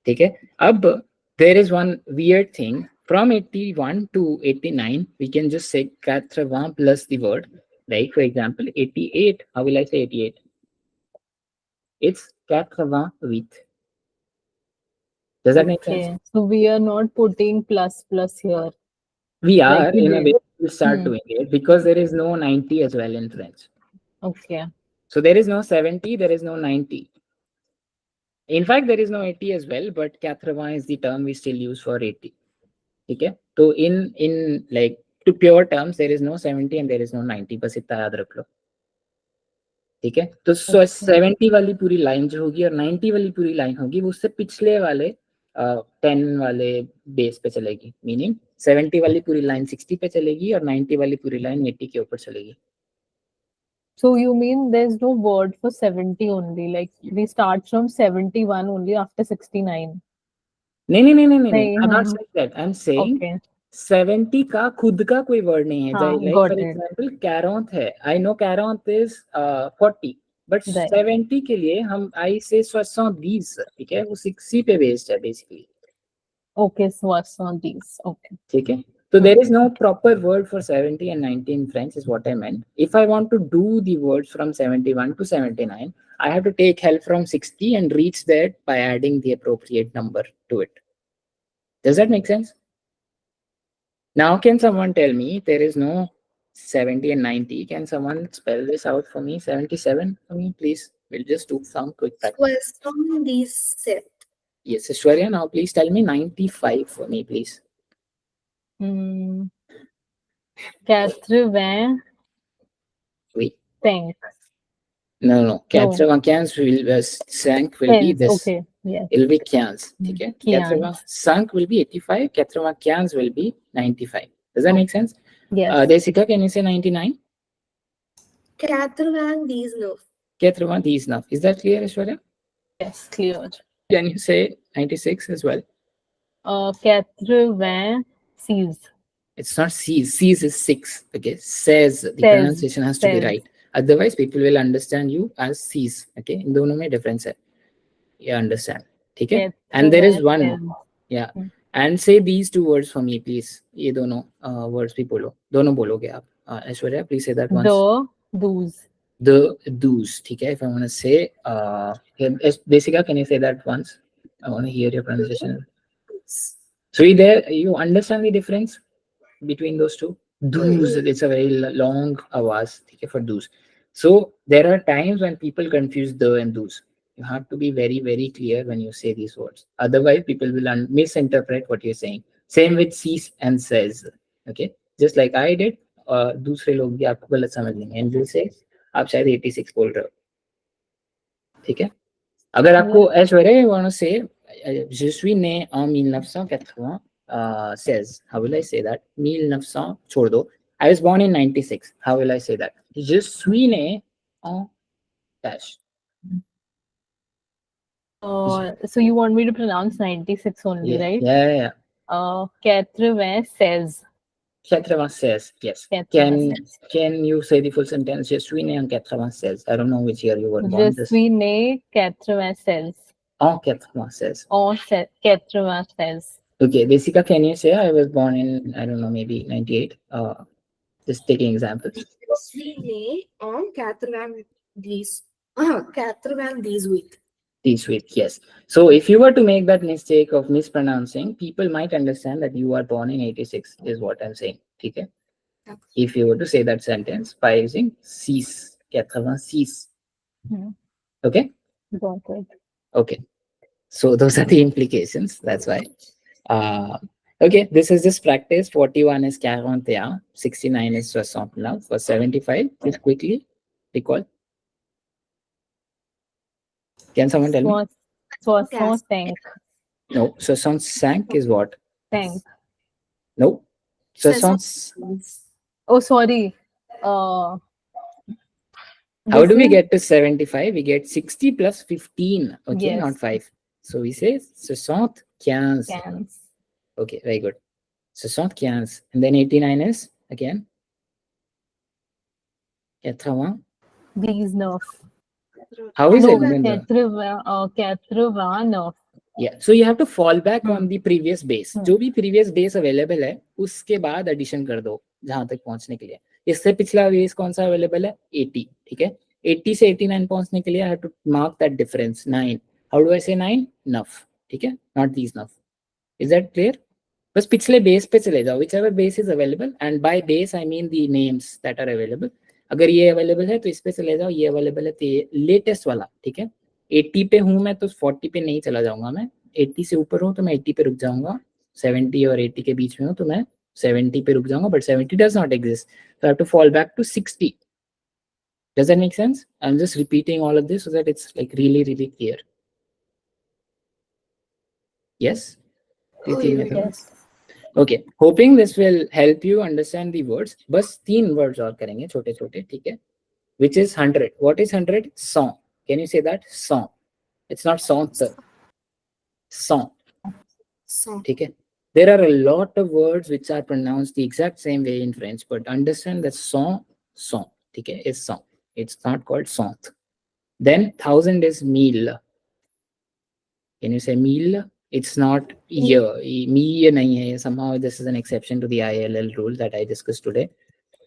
A: ठीक है. अब there is one weird thing. From 81 to 89, we can just say 80 plus the word. Like for example, 88. How will I say 88? It's 88. Does that make sense?
B: Okay. So we are not putting plus here.
A: We
B: Like
A: are
B: we
A: in a
B: did.
A: way to start doing it because there is no 90 as well in French.
B: Okay.
A: So there is no 70, there is no 90. In fact, there is no 80 as well, but 80 is the term we still use for 80. Okay. So in like to pure terms, there is no 70 and there is no 90. बस इतना याद रख लो. ठीक है. तो 70 वाली पूरी line जो होगी और 90 वाली पूरी लाइन होगी वो उससे पिछले वाले 10 वाले बेस पे चलेगी. मीनिंग 70 वाली पूरी लाइन 60 पे चलेगी और 90 वाली पूरी लाइन 80 के ऊपर चलेगी.
B: So you mean there's no word for 70 only? Like we start from 71 only after 69.
A: नहीं,
B: नहीं
A: I'm not
B: हाँ
A: saying that. I'm saying
B: okay
A: 70 का खुद का कोई वर्ड नहीं है.
B: हाँ
A: Like
B: got
A: for
B: it
A: example, कैरोंथ है. I know कैरोंथ is 40, but
B: right
A: 70 के लिए हम I say 70, ठीक है? वो 60 पे based है basically.
B: okay so what's on these okay
A: ठीक है? So
B: hmm.
A: there is no proper word for 70 and 90 in French is what I meant. If I want to do the words from 71 to 79, I have to take help from 60 and reach there by adding the appropriate number to it. Does that make sense? Now, can someone tell me there is no 70 and 90? Can someone spell this out for me? 77 for me, please. We'll just do some quick practice.
C: 77.
A: Yes, Ishwarya, now please tell me 95 for me, please.
B: Hmm. 80
A: Oui.
B: cinq
A: No.
B: no
A: 95 will, 5 will be
B: tens
A: this.
B: okay yes
A: It will be 15, okay?
B: Kians
A: 85 will be 85, 95 will be 95. Does that make sense?
B: yes
A: Desika, can you say 99?
C: 99.
A: 99. Is that clear, Ishwarya?
B: yes clear
A: Can you say 96 as well?
B: 86
A: It's not sees. Sees is 6. Okay. Says, the
B: says
A: pronunciation has to be
B: says
A: right. Otherwise, people will understand you as sees. Okay. In दोनों में difference है. You understand. ठीक है? And there is
B: 80
A: one more.
B: says
A: Yeah. And say these two words for me, please. ये दोनों words भी बोलो. दोनों बोलोगे आप. Aishwarya, please say that once.
B: the those
A: The do's. ठीक है? If I want to say, Desika, can you say that once? I want to hear your pronunciation. So there, you understand the difference between those two? Do's, it's a very long avaz for do's. So there are times when people confuse the and do's. You have to be very, very clear when you say these words. Otherwise, people will misinterpret what you're saying. Same with sees and says. Okay, just like I did. दूसरे लोग भी आपको गलत समझ लेंगे and will say आप शायद 86 बोल रहे हो. ठीक है? अगर आपको Aishwarya you want to say je suis né en 1980 says, how will I say that? 1900 छोड़ दो. I was born in 96. How will I say that? Je suis né en dash.
B: so you want me to pronounce 96 only
A: Yeah,
B: right
A: yeah.
B: 96
A: 96, yes.
B: 96
A: Can you say the full sentence? Je suis né en 96. I don't know which year you were
B: je
A: born.
B: suis né 96
A: En 96.
B: en 96
A: Okay, Desika, can you say I was born in, I don't know, maybe 98? Just taking examples.
C: Je suis né en 90. 98.
A: These week, yes. So if you were to make that mistake of mispronouncing, people might understand that you are born in 86, is what I'm saying. Okay? If you were to say that sentence by using 6, 86. Okay?
B: got it
A: Okay. So those are the implications. That's why. Okay, this is just practice. 41 is 41, 69 is 69. For 75, just quickly recall. Can someone tell me?
B: 65
A: No, 65 is what?
B: tank
A: No. 60.
B: oh sorry uh
A: How
B: this
A: do we
B: is
A: get to 75? We get 60 plus 15. Okay,
B: yes
A: not 5. So we say 75.
B: cans
A: Okay, very good. 75. And then 89 is again 80.
B: these nerf
A: How is
B: no
A: it? Nindra?
B: 89
A: Yeah, so you have to fall back on the previous base. जो भी previous base available है, उसके बाद addition कर दो जहां तक पहुंचने के लिए. इससे पिछला base कौन सा available है? 80, ठीक है? 80 से 89 पहुंचने के लिए I have to mark that difference 9. How do I say 9? Nuff, ठीक है? Not these nuff. Is that clear? बस पिछले बेस पे चले जाओ. Whichever base is available, and by base I mean the names that are available. अगर ये available है तो इस पे चले जाओ. ये available है तो ये latest वाला, ठीक है? 80 पे हूं मैं तो 40 पे नहीं चला जाऊंगा मैं. 80 से ऊपर हूं तो मैं 80 पे रुक जाऊंगा. 70 और 80 के बीच में हूं तो मैं 70 पे रुक जाऊंगा. But 70 does not exist, so I have to fall back to 60. Does that make sense? I'm just repeating all of this so that it's like really, really clear. Yes?
B: yes
A: Okay, hoping this will help you understand the words. बस 3 words और करेंगे छोटे छोटे, ठीक है? which is 100. What is 100? Song. Can you say that? Song. It's not song, song.
C: So,
A: Okay. There are a lot of words which are pronounced the exact same way in French, but understand that song, song. Okay, is song. It's not called song. Then 1,000 is mille. Can you say mille? It's not
C: me,
A: year. Me nahi hai. Somehow this is an exception to the ILL rule that I discussed today.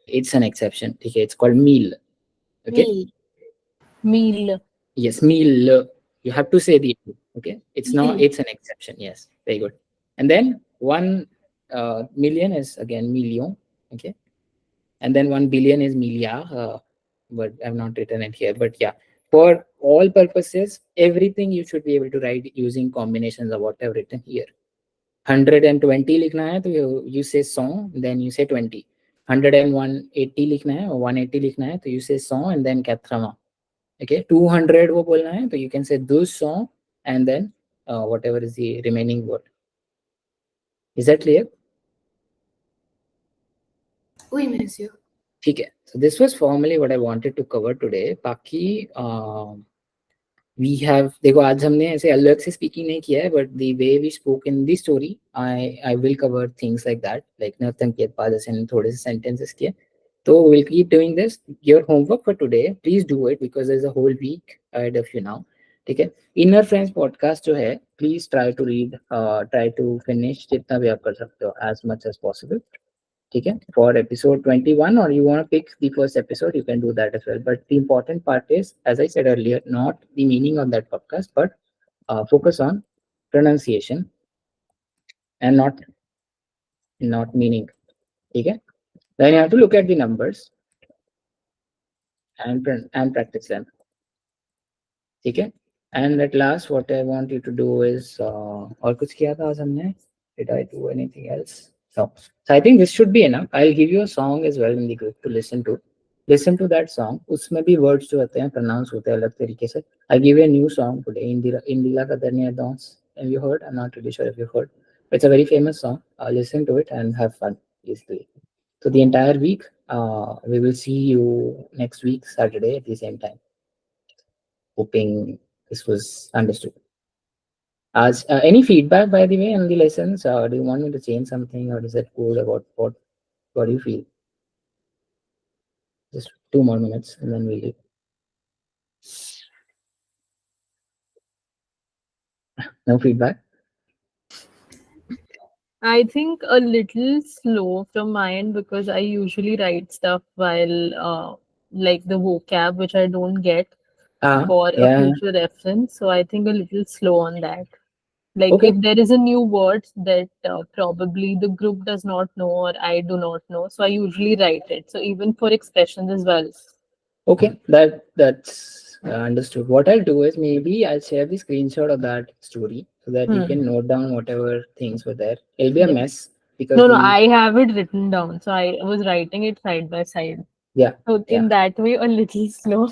A: It's an exception. Okay, it's called mille. Okay.
C: me,
B: Meal.
A: Yes, mille. You have to say the okay. It's not.
C: me.
A: It's an exception. Yes, very good. And then 1 million is again million. Okay, and then 1 billion is milliard. But I've not written it here. But yeah, for all purposes, everything you should be able to write using combinations of what I've written here. 120 लिखना है तो you say song, then you say 20. 180 लिखना है और 180 लिखना है तो you say song and then 80. Okay, 200 वो बोलना है तो you can say this song and then whatever is the remaining word. Is that clear?
C: Oui, monsieur.
A: ठीक है. So this was formally what I wanted to cover today. बाकी we have, देखो आज हमने ऐसे अलग से स्पीकिंग नहीं किया है, but the way we spoke in the story, I will cover things like that, like नर्तन के बाद ऐसे थोड़े से sentences किए. So we'll keep doing this. Your homework for today, please do it because there's a whole week ahead of you now. ठीक है. Inner Friends podcast जो है, please try to read, try to finish जितना भी आप कर सकते हो as much as possible. ठीक है. For episode 21 or you want to pick the first episode, you can do that as well. But the important part is, as I said earlier, not the meaning of that podcast, but focus on pronunciation and not meaning. ठीक है. Then you have to look at the numbers and practice them. ठीक है. And at last, what I want you to do is, और कुछ किया था आज हमने? Did I do anything else? No. So I think this should be enough. I'll give you a song as well in the group to listen to. Listen to that song. उसमें भी words जो होते हैं pronounce होते हैं अलग तरीके से. I'll give you a new song today. Indila Kadarnia Dance. Have you heard? I'm not really sure if you've heard. It's a very famous song. Listen to it and have fun, basically. So the entire week, we will see you next week, Saturday at the same time. Hoping this was understood. As any feedback, by the way, on the lessons, do you want me to change something, or is it cool? About what do you feel? Just 2 more minutes, and then we'll leave. No feedback.
B: I think a little slow from my end because I usually write stuff while like the vocab which I don't get for a
A: Yeah.
B: future reference. So I think a little slow on that. Like
A: Okay.
B: if there is a new word that probably the group does not know or I do not know, so I usually write it. So even for expressions as well.
A: Okay. That's understood. What I'll do is maybe I'll share the screenshot of that story so that you
B: Hmm.
A: can note down whatever things were there. It'll be a
B: Yeah.
A: mess because
B: No, no,
A: the
B: I have it written down. So I was writing it side by side.
A: yeah.
B: So
A: Yeah.
B: in that way, a little slow.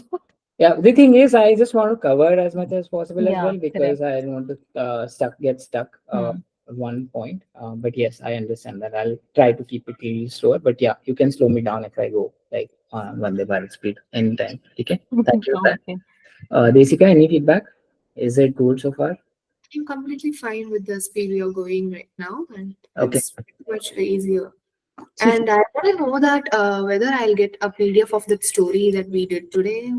A: Yeah, the thing is, I just want to cover as much as possible as
B: Yeah,
A: well because
B: correct.
A: I don't want to get stuck
B: Hmm.
A: at one point. But yes, I understand that. I'll try to keep it really slower. But yeah, you can slow me down if I go like Vande Bharat speed anytime. Okay, thank you for that.
B: Okay.
A: Desika, any feedback? Is it good so far?
C: I'm completely fine with the speed we are going right now, and
A: Okay.
C: it's much easier.
A: See,
C: And I want to know that whether I'll get a PDF of that story that we did today.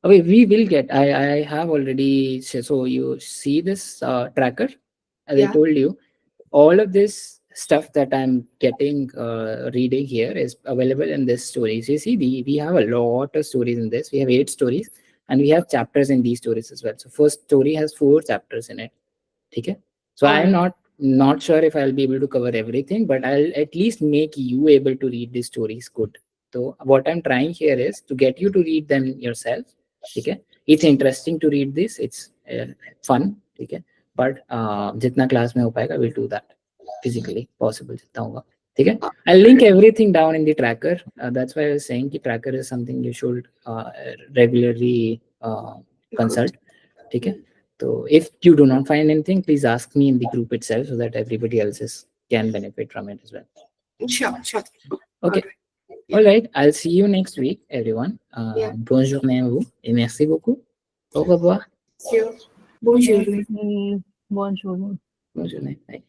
A: okay, we will get. I have already. So you see this tracker, as I
C: Yeah.
A: told you. All of this stuff that I'm getting reading here is available in this stories. You see, we have a lot of stories in this. We have 8 stories, and we have chapters in these stories as well. So first story has 4 chapters in it. Okay. So
C: All
A: I'm
C: right.
A: not sure if I'll be able to cover everything, but I'll at least make you able to read these stories good. So what I'm trying here is to get you to read them yourself. Okay. It's interesting to read this. It's fun. Okay. But जितना class में हो पाएगा, we'll do that physically possible जितना होगा. ठीक है. I'll link everything down in the tracker. That's why I was saying कि tracker is something you should regularly consult. ठीक है. So if you do not find anything, please ask me in the group itself so that everybody else can benefit from it as well.
C: Sure, sure. All
A: Okay.
C: right.
A: All right. I'll see you next week, everyone.
C: Yeah.
A: Bonne journée à vous et merci beaucoup. Au revoir.
C: Sure. Bonjour.
B: Bonjour.
A: Bonne journée. Bye.